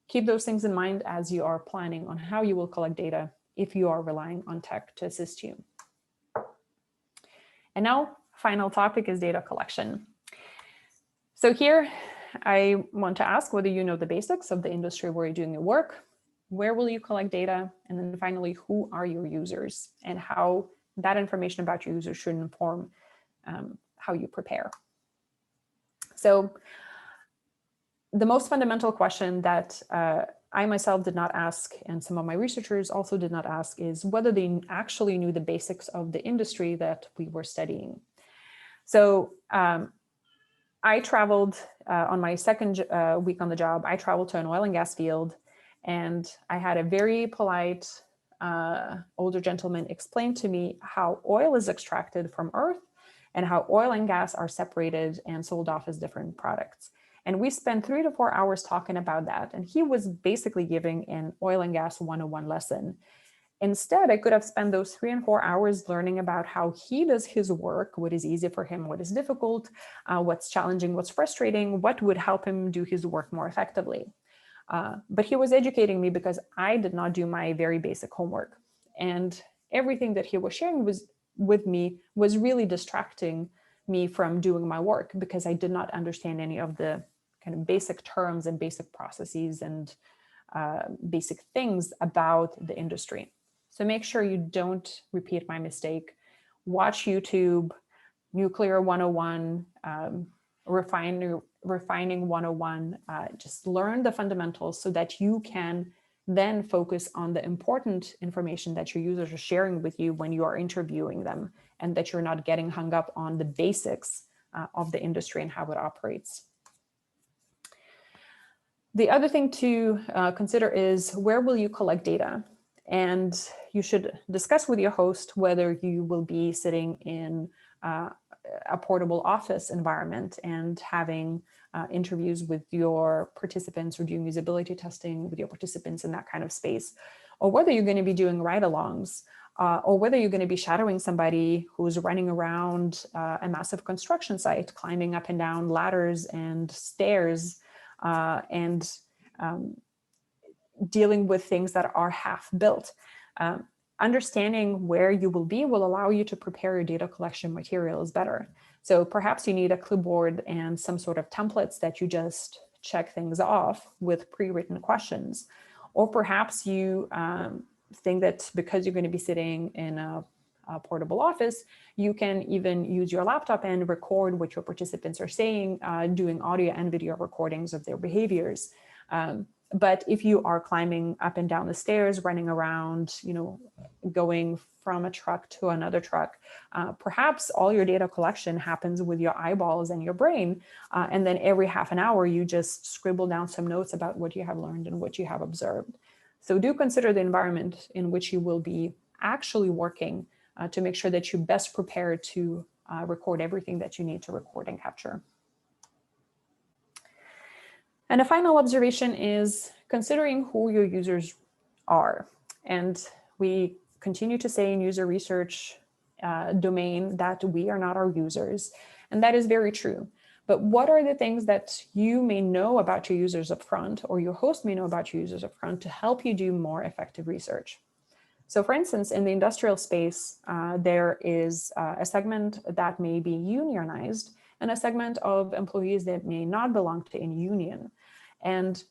[SPEAKER 2] keep those things in mind as you are planning on how you will collect data if you are relying on tech to assist you. And now, final topic is data collection. So here, I want to ask whether you know the basics of the industry where you're doing your work, where will you collect data, and then finally, who are your users and how that information about your users should inform how you prepare. So the most fundamental question that I myself did not ask, and some of my researchers also did not ask, is whether they actually knew the basics of the industry that we were studying. So I traveled on my second week on the job, I traveled to an oil and gas field, and I had a very polite older gentleman explain to me how oil is extracted from earth and how oil and gas are separated and sold off as different products. And we spent 3 to 4 hours talking about that. And he was basically giving an oil and gas 101 lesson. Instead, I could have spent those 3 and 4 hours learning about how he does his work, what is easy for him, what is difficult, what's challenging, what's frustrating, what would help him do his work more effectively. But he was educating me because I did not do my very basic homework. And everything that he was sharing with me was really distracting me from doing my work because I did not understand any of the kind of basic terms and basic processes and basic things about the industry. So make sure you don't repeat my mistake. Watch YouTube, Nuclear 101, Refining 101. Just learn the fundamentals so that you can then focus on the important information that your users are sharing with you when you are interviewing them, and that you're not getting hung up on the basics of the industry and how it operates. The other thing to consider is where will you collect data? And you should discuss with your host whether you will be sitting in a portable office environment and having interviews with your participants or doing usability testing with your participants in that kind of space, or whether you're going to be doing ride-alongs, or whether you're going to be shadowing somebody who's running around a massive construction site, climbing up and down ladders and stairs, and dealing with things that are half built. Understanding where you will be will allow you to prepare your data collection materials better. So perhaps you need a clipboard and some sort of templates that you just check things off with pre-written questions. Or perhaps you think that because you're going to be sitting in a portable office, you can even use your laptop and record what your participants are saying, doing audio and video recordings of their behaviors. But if you are climbing up and down the stairs, running around, going from a truck to another truck, perhaps all your data collection happens with your eyeballs and your brain. And then every half an hour, you just scribble down some notes about what you have learned and what you have observed. So do consider the environment in which you will be actually working to make sure that you're best prepared to record everything that you need to record and capture. And a final observation is considering who your users are. And we continue to say in user research domain that we are not our users. And that is very true. But what are the things that you may know about your users up front, or your host may know about your users up front to help you do more effective research? So for instance, in the industrial space, there is a segment that may be unionized and a segment of employees that may not belong to any union. And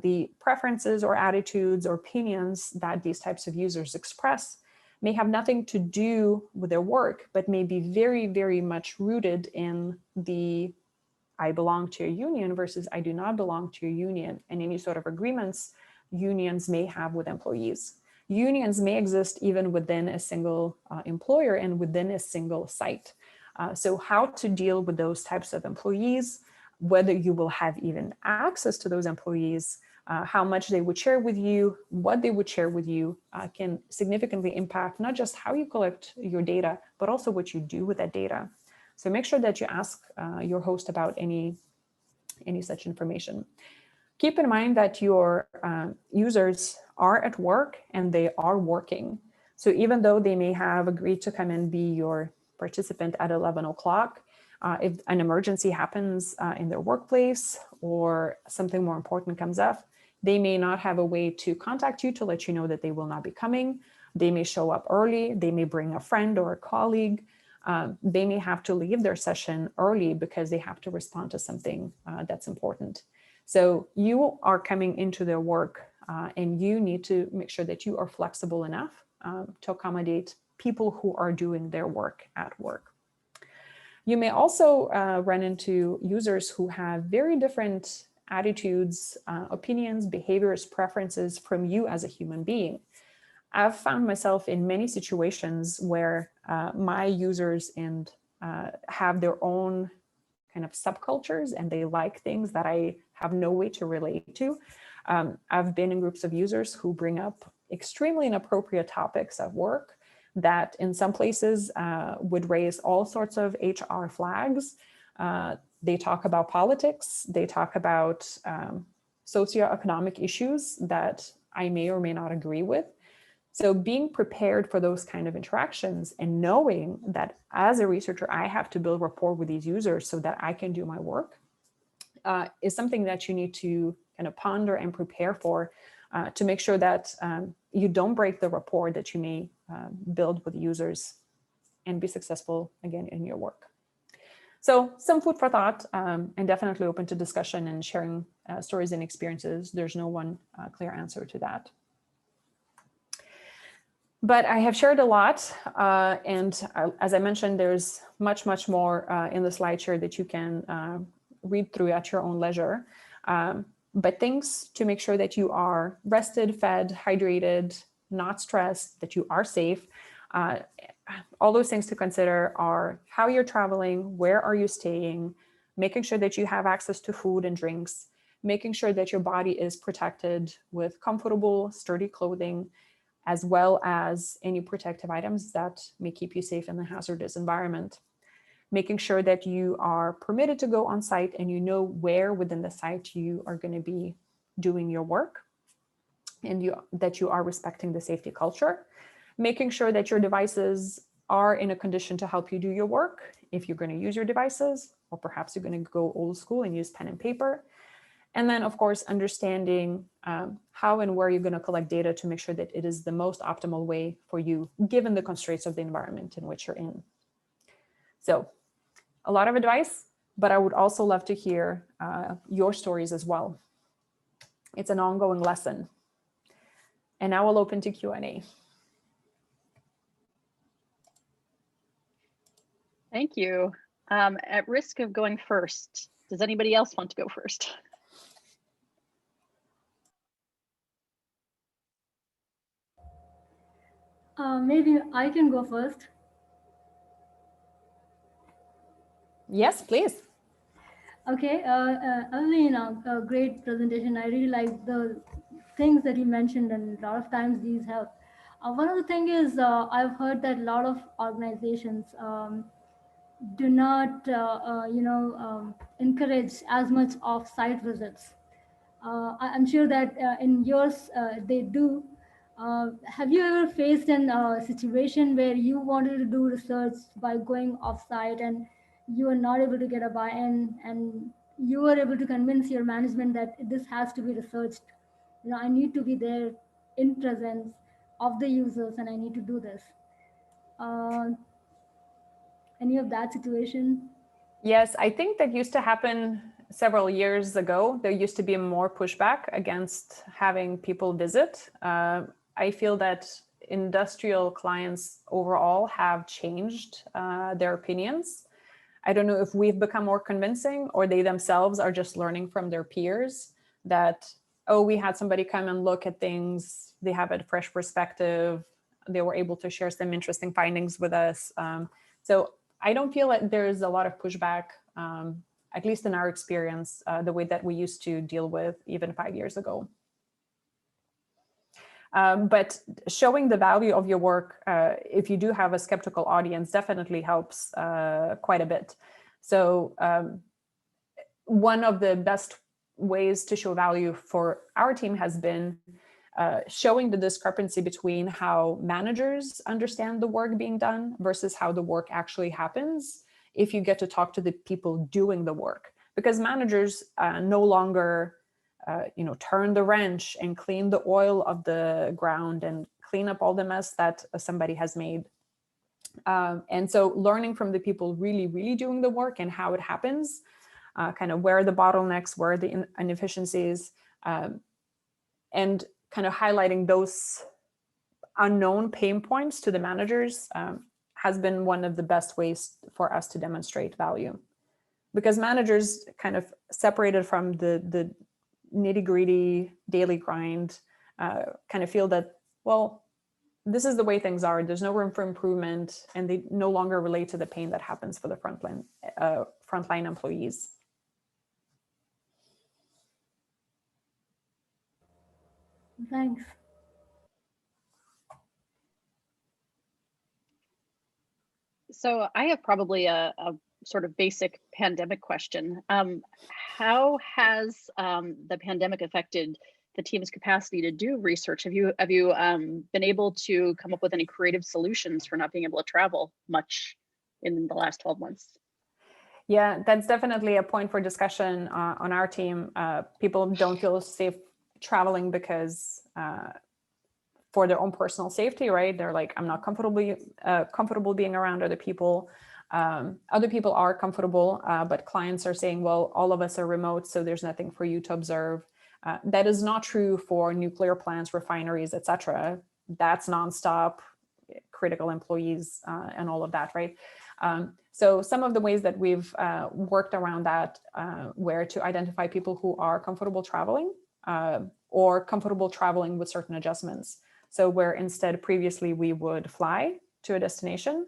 [SPEAKER 2] the preferences or attitudes or opinions that these types of users express may have nothing to do with their work, but may be very, very much rooted in the I belong to a union versus I do not belong to a union, and any sort of agreements unions may have with employees. Unions may exist even within a single employer and within a single site. So how to deal with those types of employees, whether you will have even access to those employees, how much they would share with you, what they would share with you, can significantly impact not just how you collect your data, but also what you do with that data. So make sure that you ask your host about any such information. Keep in mind that your users are at work and they are working. So even though they may have agreed to come and be your participant at 11 o'clock, if an emergency happens in their workplace or something more important comes up, they may not have a way to contact you to let you know that they will not be coming. They may show up early. They may bring a friend or a colleague. They may have to leave their session early because they have to respond to something that's important. So you are coming into their work and you need to make sure that you are flexible enough to accommodate people who are doing their work at work. You may also run into users who have very different attitudes, opinions, behaviors, preferences from you as a human being. I've found myself in many situations where my users have their own kind of subcultures and they like things that I have no way to relate to. I've been in groups of users who bring up extremely inappropriate topics at work that in some places would raise all sorts of HR flags. They talk about politics, they talk about socioeconomic issues that I may or may not agree with. So being prepared for those kind of interactions and knowing that as a researcher, I have to build rapport with these users so that I can do my work is something that you need to kind of ponder and prepare for to make sure that you don't break the rapport that you may build with users and be successful again in your work. So some food for thought and definitely open to discussion and sharing stories and experiences. There's no one clear answer to that. But I have shared a lot. And as I mentioned, there's much, much more in the slideshare that you can read through at your own leisure. But things to make sure that you are rested, fed, hydrated, not stressed, that you are safe. All those things to consider are how you're traveling, where are you staying, making sure that you have access to food and drinks, making sure that your body is protected with comfortable, sturdy clothing, as well as any protective items that may keep you safe in the hazardous environment. Making sure that you are permitted to go on site and you know where within the site you are going to be doing your work and that you are respecting the safety culture. Making sure that your devices are in a condition to help you do your work if you're going to use your devices, or perhaps you're going to go old school and use pen and paper. And then, of course, understanding how and where you're going to collect data to make sure that it is the most optimal way for you, given the constraints of the environment in which you're in. So a lot of advice, but I would also love to hear your stories as well. It's an ongoing lesson. And now we'll open to Q&A.
[SPEAKER 1] Thank you. At risk of going first, does anybody else want to go first?
[SPEAKER 4] Maybe I can go first.
[SPEAKER 2] Yes, please.
[SPEAKER 4] Okay, Evelina, a great presentation. I really like the things that you mentioned, and a lot of times these help. One of the things is I've heard that a lot of organizations do not, encourage as much off-site visits. I'm sure that in yours they do. Have you ever faced a situation where you wanted to do research by going off-site and you are not able to get a buy-in, and you were able to convince your management that this has to be researched? I need to be there in presence of the users, and I need to do this. Any of that situation?
[SPEAKER 2] Yes, I think that used to happen several years ago. There used to be more pushback against having people visit. I feel that industrial clients overall have changed their opinions. I don't know if we've become more convincing or they themselves are just learning from their peers that, oh, we had somebody come and look at things. They have a fresh perspective. They were able to share some interesting findings with us. So I don't feel that there's a lot of pushback, at least in our experience, the way that we used to deal with even 5 years ago. But showing the value of your work, if you do have a skeptical audience, definitely helps quite a bit. So one of the best ways to show value for our team has been showing the discrepancy between how managers understand the work being done versus how the work actually happens if you get to talk to the people doing the work. Because managers no longer turn the wrench and clean the oil of the ground and clean up all the mess that somebody has made. And so learning from the people really doing the work and how it happens, kind of where are the bottlenecks, where are the inefficiencies, and kind of highlighting those unknown pain points to the managers has been one of the best ways for us to demonstrate value. Because managers kind of separated from the nitty-gritty daily grind kind of feel that, well, this is the way things are, there's no room for improvement, and they no longer relate to the pain that happens for the frontline employees.
[SPEAKER 4] Thanks.
[SPEAKER 1] So I have probably a sort of basic pandemic question. How has the pandemic affected the team's capacity to do research? Have you been able to come up with any creative solutions for not being able to travel much in the last 12 months?
[SPEAKER 2] Yeah, that's definitely a point for discussion on our team. People don't feel safe traveling because for their own personal safety, right? They're like, I'm not comfortable being around other people. Other people are comfortable, but clients are saying, well, all of us are remote, so there's nothing for you to observe. That is not true for nuclear plants, refineries, etc. That's nonstop, critical employees, and all of that, right? So some of the ways that we've worked around that were to identify people who are comfortable traveling or comfortable traveling with certain adjustments. So where instead previously we would fly to a destination,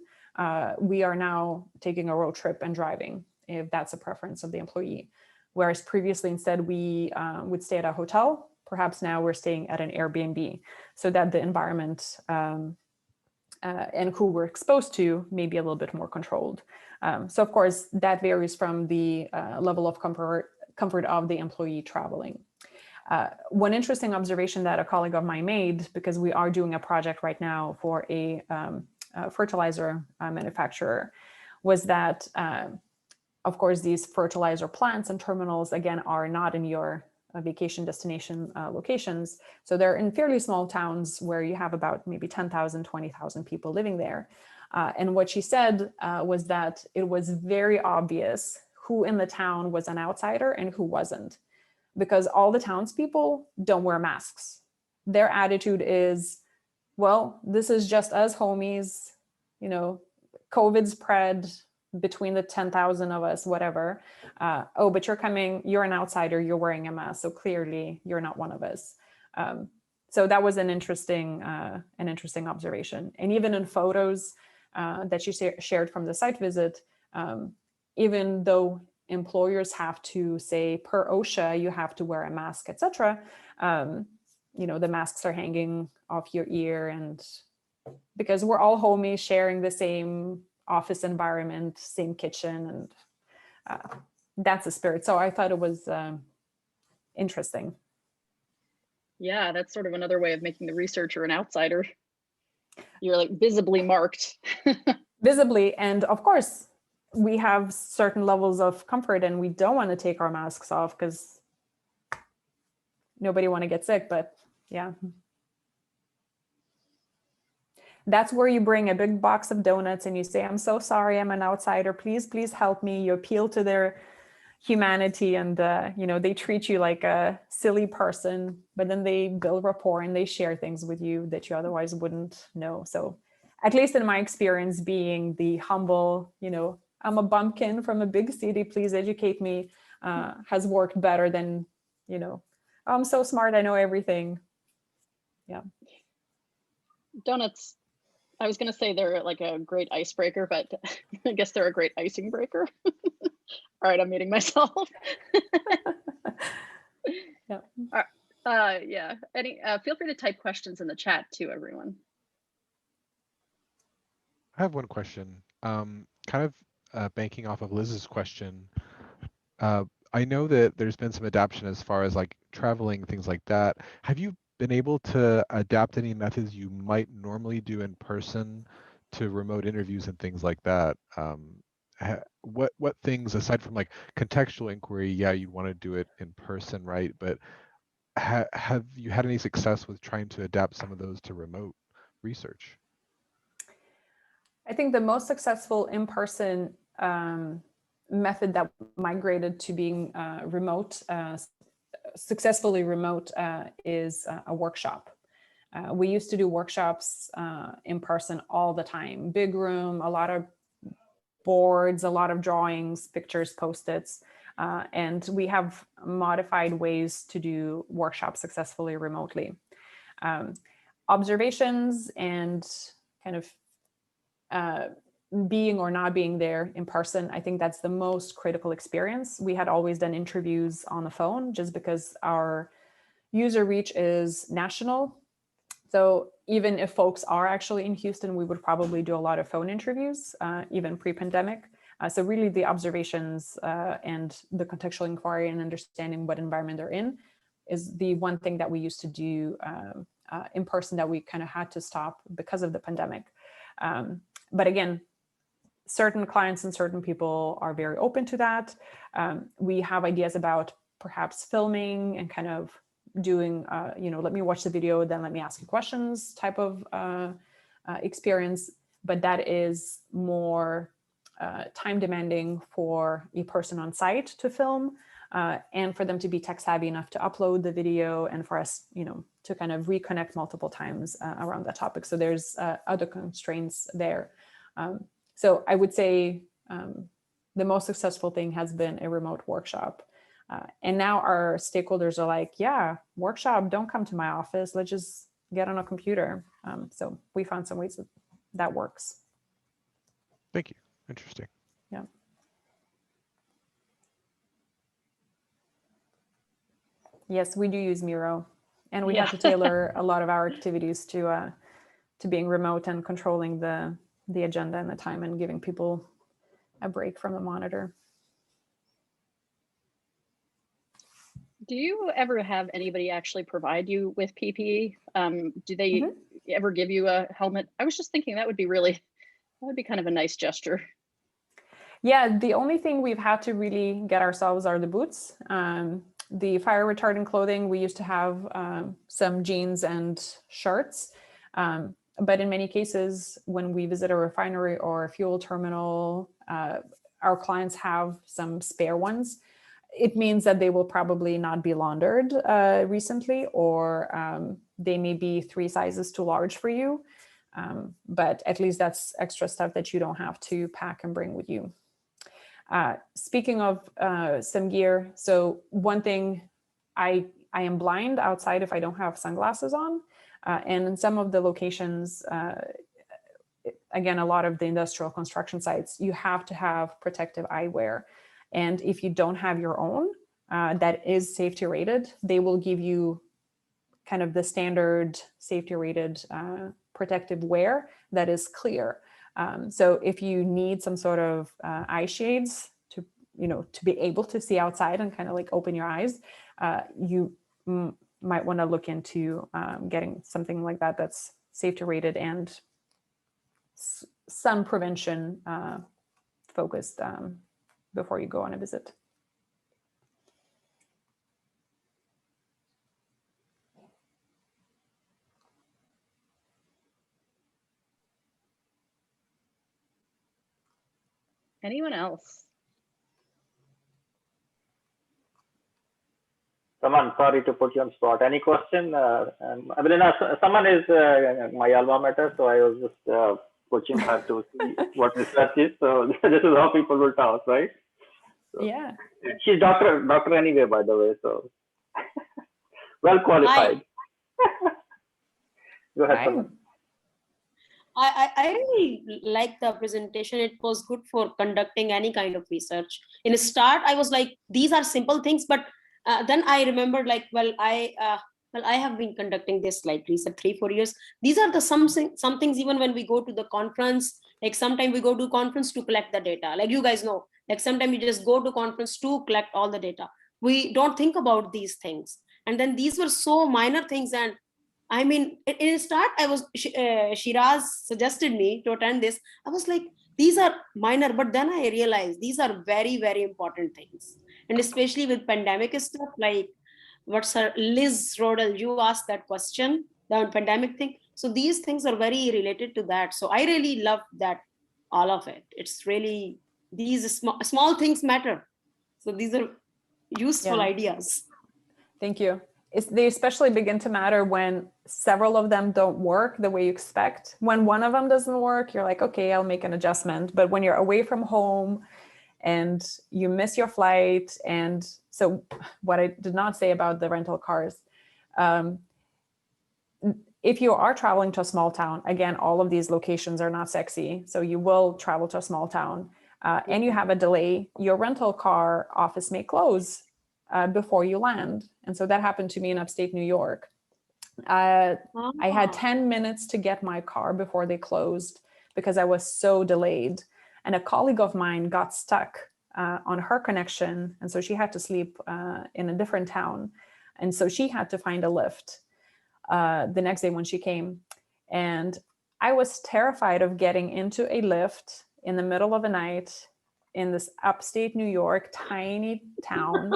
[SPEAKER 2] we are now taking a road trip and driving, if that's a preference of the employee. Whereas previously instead we would stay at a hotel, perhaps now we're staying at an Airbnb, so that the environment and who we're exposed to may be a little bit more controlled. So of course that varies from the level of comfort of the employee traveling. One interesting observation that a colleague of mine made, because we are doing a project right now for a fertilizer manufacturer, was that, of course, these fertilizer plants and terminals, again, are not in your vacation destination locations. So they're in fairly small towns where you have about maybe 10,000, 20,000 people living there. And what she said was that it was very obvious who in the town was an outsider and who wasn't, because all the townspeople don't wear masks. Their attitude is, well, this is just us homies, you know, COVID spread between the 10,000 of us, whatever. Oh, but you're coming, you're an outsider, you're wearing a mask, so clearly you're not one of us. So that was an interesting observation. And even in photos that she shared from the site visit, even though employers have to say per OSHA, you have to wear a mask, etc. You know, the masks are hanging off your ear, and because we're all homies sharing the same office environment, same kitchen, and that's the spirit. So I thought it was interesting.
[SPEAKER 1] Yeah, that's sort of another way of making the researcher an outsider. You're like visibly marked.
[SPEAKER 2] Visibly, and of course, we have certain levels of comfort and we don't want to take our masks off because nobody want to get sick, but yeah. That's where you bring a big box of donuts and you say, I'm so sorry, I'm an outsider. Please, please help me. You appeal to their humanity, and you know, they treat you like a silly person, but then they build rapport and they share things with you that you otherwise wouldn't know. So at least in my experience, being the humble, you know, I'm a bumpkin from a big city, please educate me, has worked better than, you know, I'm so smart, I know everything. Yeah.
[SPEAKER 1] Donuts, I was going to say they're like a great icebreaker, but I guess they're a great icing breaker. All right, I'm muting myself.
[SPEAKER 2] Yeah.
[SPEAKER 1] Yeah. Feel free to type questions in the chat too, everyone.
[SPEAKER 3] I have one question. Kind of banking off of Liz's question. I know that there's been some adaptation as far as like traveling, things like that. Have you been able to adapt any methods you might normally do in person to remote interviews and things like that? What things, aside from like contextual inquiry, yeah, you'd want to do it in person, right? But have you had any success with trying to adapt some of those to remote research?
[SPEAKER 2] I think the most successful in-person method that migrated to being remote, successfully remote, is a workshop. We used to do workshops in person all the time. Big room, a lot of boards, a lot of drawings, pictures, Post-its. And we have modified ways to do workshops successfully remotely. Observations and kind of being or not being there in person, I think that's the most critical experience. We had always done interviews on the phone just because our user reach is national. So even if folks are actually in Houston, we would probably do a lot of phone interviews, even pre-pandemic. So really the observations and the contextual inquiry and understanding what environment they're in is the one thing that we used to do in person that we kind of had to stop because of the pandemic. But again, certain clients and certain people are very open to that. We have ideas about perhaps filming and kind of doing, let me watch the video, then let me ask you questions type of experience. But that is more time demanding for a person on site to film and for them to be tech savvy enough to upload the video and for us, to kind of reconnect multiple times around that topic. So there's other constraints there. So I would say the most successful thing has been a remote workshop. And now our stakeholders are like, yeah, workshop, don't come to my office. Let's just get on a computer. So we found some ways that works.
[SPEAKER 3] Thank you. Interesting.
[SPEAKER 2] Yeah. Yes, we do use Miro. And we had to tailor a lot of our activities to being remote and controlling the agenda and the time and giving people a break from the monitor.
[SPEAKER 1] Do you ever have anybody actually provide you with PPE? Do they ever give you a helmet? I was just thinking that would be kind of a nice gesture.
[SPEAKER 2] Yeah, the only thing we've had to really get ourselves are the boots. The fire retardant clothing, we used to have some jeans and shirts. But in many cases, when we visit a refinery or a fuel terminal, our clients have some spare ones. It means that they will probably not be laundered recently, or they may be 3 sizes too large for you. But at least that's extra stuff that you don't have to pack and bring with you. Speaking of some gear, so one thing, I am blind outside if I don't have sunglasses on. And in some of the locations, again, a lot of the industrial construction sites, you have to have protective eyewear. And if you don't have your own that is safety rated, they will give you kind of the standard safety rated protective wear that is clear. So if you need some sort of eye shades to be able to see outside and kind of like open your eyes, you might want to look into getting something like that that's safety rated and sun prevention focused before you go on a visit.
[SPEAKER 1] Anyone else?
[SPEAKER 5] Someone, sorry to put you on spot. Any question? Evelina, someone is my alma mater, so I was just coaching her to see what research is. So this is how people will talk, right? So,
[SPEAKER 2] yeah.
[SPEAKER 5] She's doctor anyway, by the way, so well qualified. Go ahead, someone.
[SPEAKER 6] I really like the presentation. It was good for conducting any kind of research. In the start, I was like, these are simple things, but then I remembered like, I have been conducting this like research 3-4 years. These are the some things even when we go to the conference, like sometimes we go to conference to collect the data. Like you guys know, like sometimes you just go to conference to collect all the data. We don't think about these things. And then these were so minor things. And I mean, in the start, Shiraz suggested me to attend this. I was like, these are minor, but then I realized these are very, very important things. And especially with pandemic stuff, like what's her, Liz Rodel, you asked that question, the pandemic thing. So these things are very related to that. So I really love that all of it. It's really, these small things matter. So these are useful ideas.
[SPEAKER 2] Thank you. They especially begin to matter when several of them don't work the way you expect. When one of them doesn't work, you're like, okay, I'll make an adjustment. But when you're away from home and you miss your flight, and so what I did not say about the rental cars, if you are traveling to a small town, again, all of these locations are not sexy. So you will travel to a small town and you have a delay, your rental car office may close before you land. And so that happened to me in upstate New York. I had 10 minutes to get my car before they closed because I was so delayed. And a colleague of mine got stuck on her connection. And so she had to sleep in a different town. And so she had to find a lift the next day when she came. And I was terrified of getting into a lift in the middle of the night in this upstate New York, tiny town.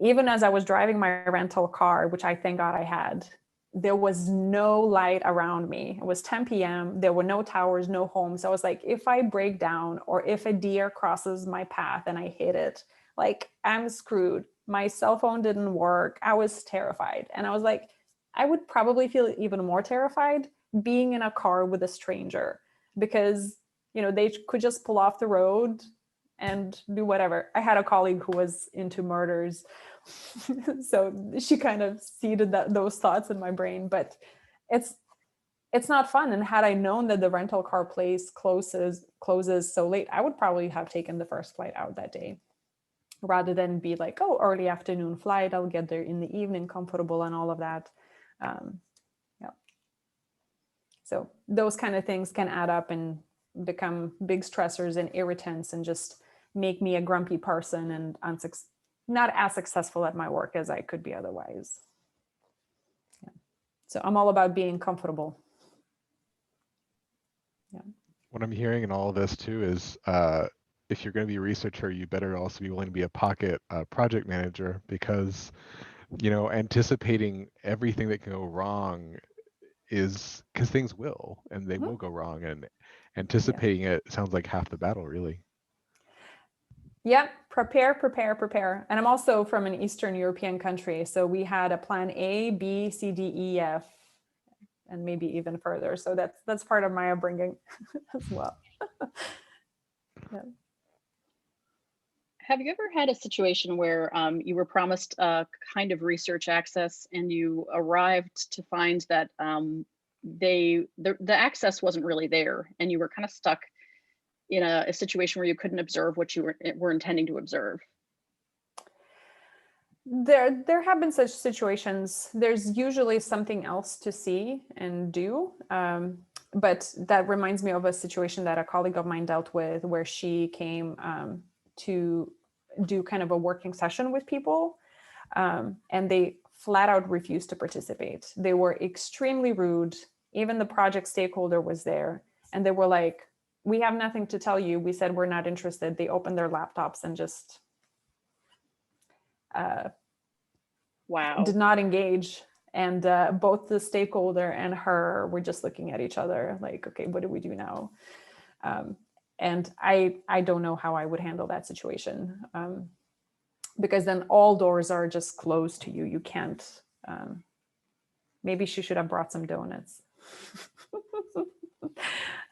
[SPEAKER 2] Even as I was driving my rental car, which I thank God I had, there was no light around me. It was 10 p.m. There were no towers, no homes. I was like, if I break down or if a deer crosses my path and I hit it, like I'm screwed. My cell phone didn't work. I was terrified. And I was like, I would probably feel even more terrified being in a car with a stranger because, you know, they could just pull off the road and do whatever. I had a colleague who was into murders. So she kind of seeded those thoughts in my brain, but it's not fun. And had I known that the rental car place closes so late, I would probably have taken the first flight out that day rather than be like, oh, early afternoon flight, I'll get there in the evening, comfortable and all of that. Yeah. So those kind of things can add up and become big stressors and irritants and just make me a grumpy person and not as successful at my work as I could be otherwise. Yeah. So I'm all about being comfortable. Yeah.
[SPEAKER 3] What I'm hearing in all of this too is if you're going to be a researcher, you better also be willing to be a pocket project manager because, you know, anticipating everything that can go wrong is because things will, and they will go wrong, and anticipating it sounds like half the battle, really.
[SPEAKER 2] Yeah, prepare. And I'm also from an Eastern European country. So we had a plan A, B, C, D, E, F, and maybe even further. So that's part of my upbringing as well. Yeah.
[SPEAKER 1] Have you ever had a situation where you were promised a kind of research access and you arrived to find that the access wasn't really there and you were kind of stuck in a situation where you couldn't observe what you were intending to observe?
[SPEAKER 2] There have been such situations. There's usually something else to see and do. But that reminds me of a situation that a colleague of mine dealt with where she came to do kind of a working session with people and they flat out refused to participate. They were extremely rude. Even the project stakeholder was there and they were like, we have nothing to tell you. We said we're not interested. They opened their laptops and just
[SPEAKER 1] wow,
[SPEAKER 2] did not engage. And both the stakeholder and her were just looking at each other like, okay, what do we do now? And I don't know how I would handle that situation because then all doors are just closed to you. You can't, maybe she should have brought some donuts.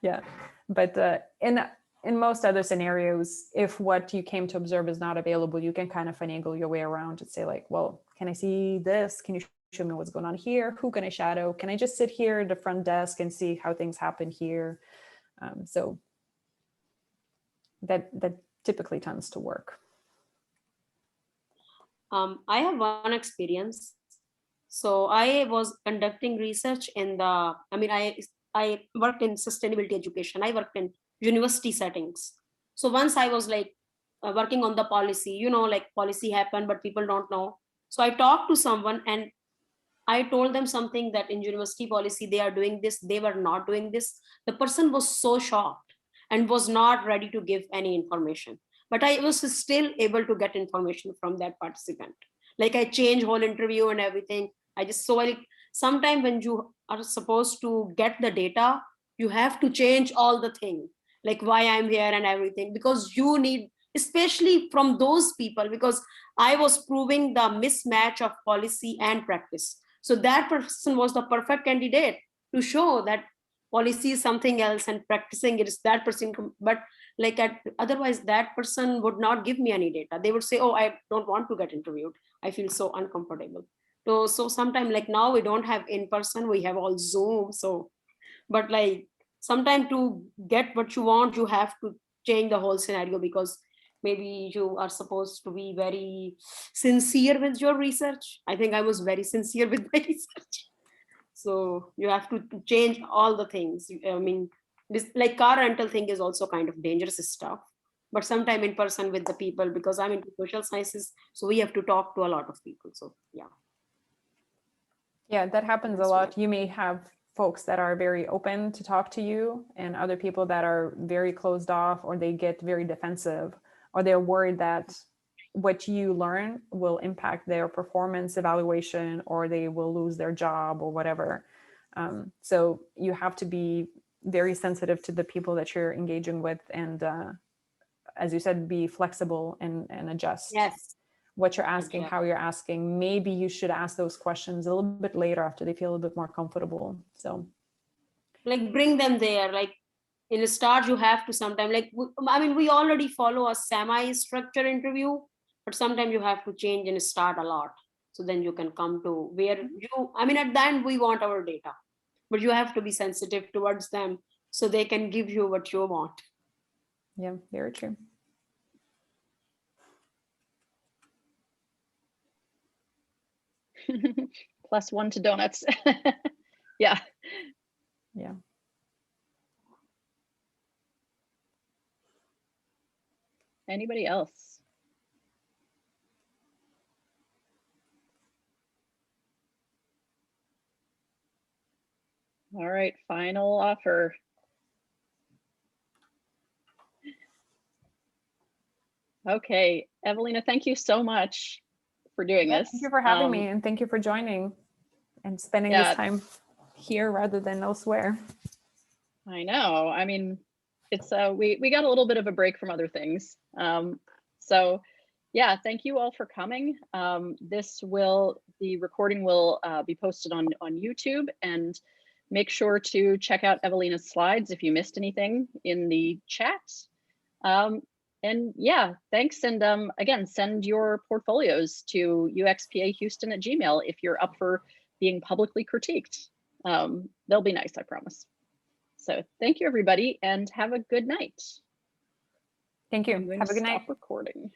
[SPEAKER 2] Yeah, but in most other scenarios, if what you came to observe is not available, you can kind of finagle your way around and say like, well, can I see this? Can you show me what's going on here? Who can I shadow? Can I just sit here at the front desk and see how things happen here? So that typically tends to work.
[SPEAKER 6] I have one experience. So I was conducting research in I worked in sustainability education. I worked in university settings. So once I was like working on the policy, you know, like policy happened, but people don't know. So I talked to someone and I told them something that in university policy, they are doing this, they were not doing this. The person was so shocked and was not ready to give any information. But I was still able to get information from that participant. Like I changed whole interview and everything. Sometime when you are supposed to get the data, you have to change all the thing. like why I'm here and everything, because you need, especially from those people, because I was proving the mismatch of policy and practice. So that person was the perfect candidate to show that policy is something else and practicing it is that person. But like otherwise that person would not give me any data. They would say, oh, I don't want to get interviewed, I feel so uncomfortable. So sometimes, like now we don't have in person, we have all Zoom. So but like sometimes to get what you want, you have to change the whole scenario, because maybe you are supposed to be very sincere with your research. I think I was very sincere with my research. So you have to change all the things. I mean, this like car rental thing is also kind of dangerous stuff, but sometime in person with the people, because I'm into social sciences, so we have to talk to a lot of people. So yeah.
[SPEAKER 2] Yeah, that happens a lot. You may have folks that are very open to talk to you and other people that are very closed off, or they get very defensive, or they're worried that what you learn will impact their performance evaluation, or they will lose their job or whatever. So you have to be very sensitive to the people that you're engaging with, and as you said, be flexible and adjust.
[SPEAKER 6] Yes.
[SPEAKER 2] What you're asking, how you're asking. Maybe you should ask those questions a little bit later after they feel a little bit more comfortable. So
[SPEAKER 6] like bring them there. Like in a start, you have to sometimes, like, I mean, we already follow a semi-structured interview, but sometimes you have to change and start a lot. So then you can come to where you, I mean, at the end, we want our data, but you have to be sensitive towards them so they can give you what you want.
[SPEAKER 2] yeah, very true.
[SPEAKER 1] +1 to donuts. Yeah.
[SPEAKER 2] Yeah.
[SPEAKER 1] Anybody else? All right, final offer. Okay, Evelina, thank you so much for doing this.
[SPEAKER 2] Thank you for having me, and thank you for joining and spending this time here rather than elsewhere.
[SPEAKER 1] I know. I mean, it's we got a little bit of a break from other things. So yeah, thank you all for coming. The recording will be posted on YouTube, and make sure to check out Evelina's slides if you missed anything in the chat. And yeah, thanks. And again, send your portfolios to uxpahouston@gmail.com if you're up for being publicly critiqued. They'll be nice, I promise. So thank you, everybody, and have a good night.
[SPEAKER 2] Thank you. Have a good night.
[SPEAKER 1] Stop recording.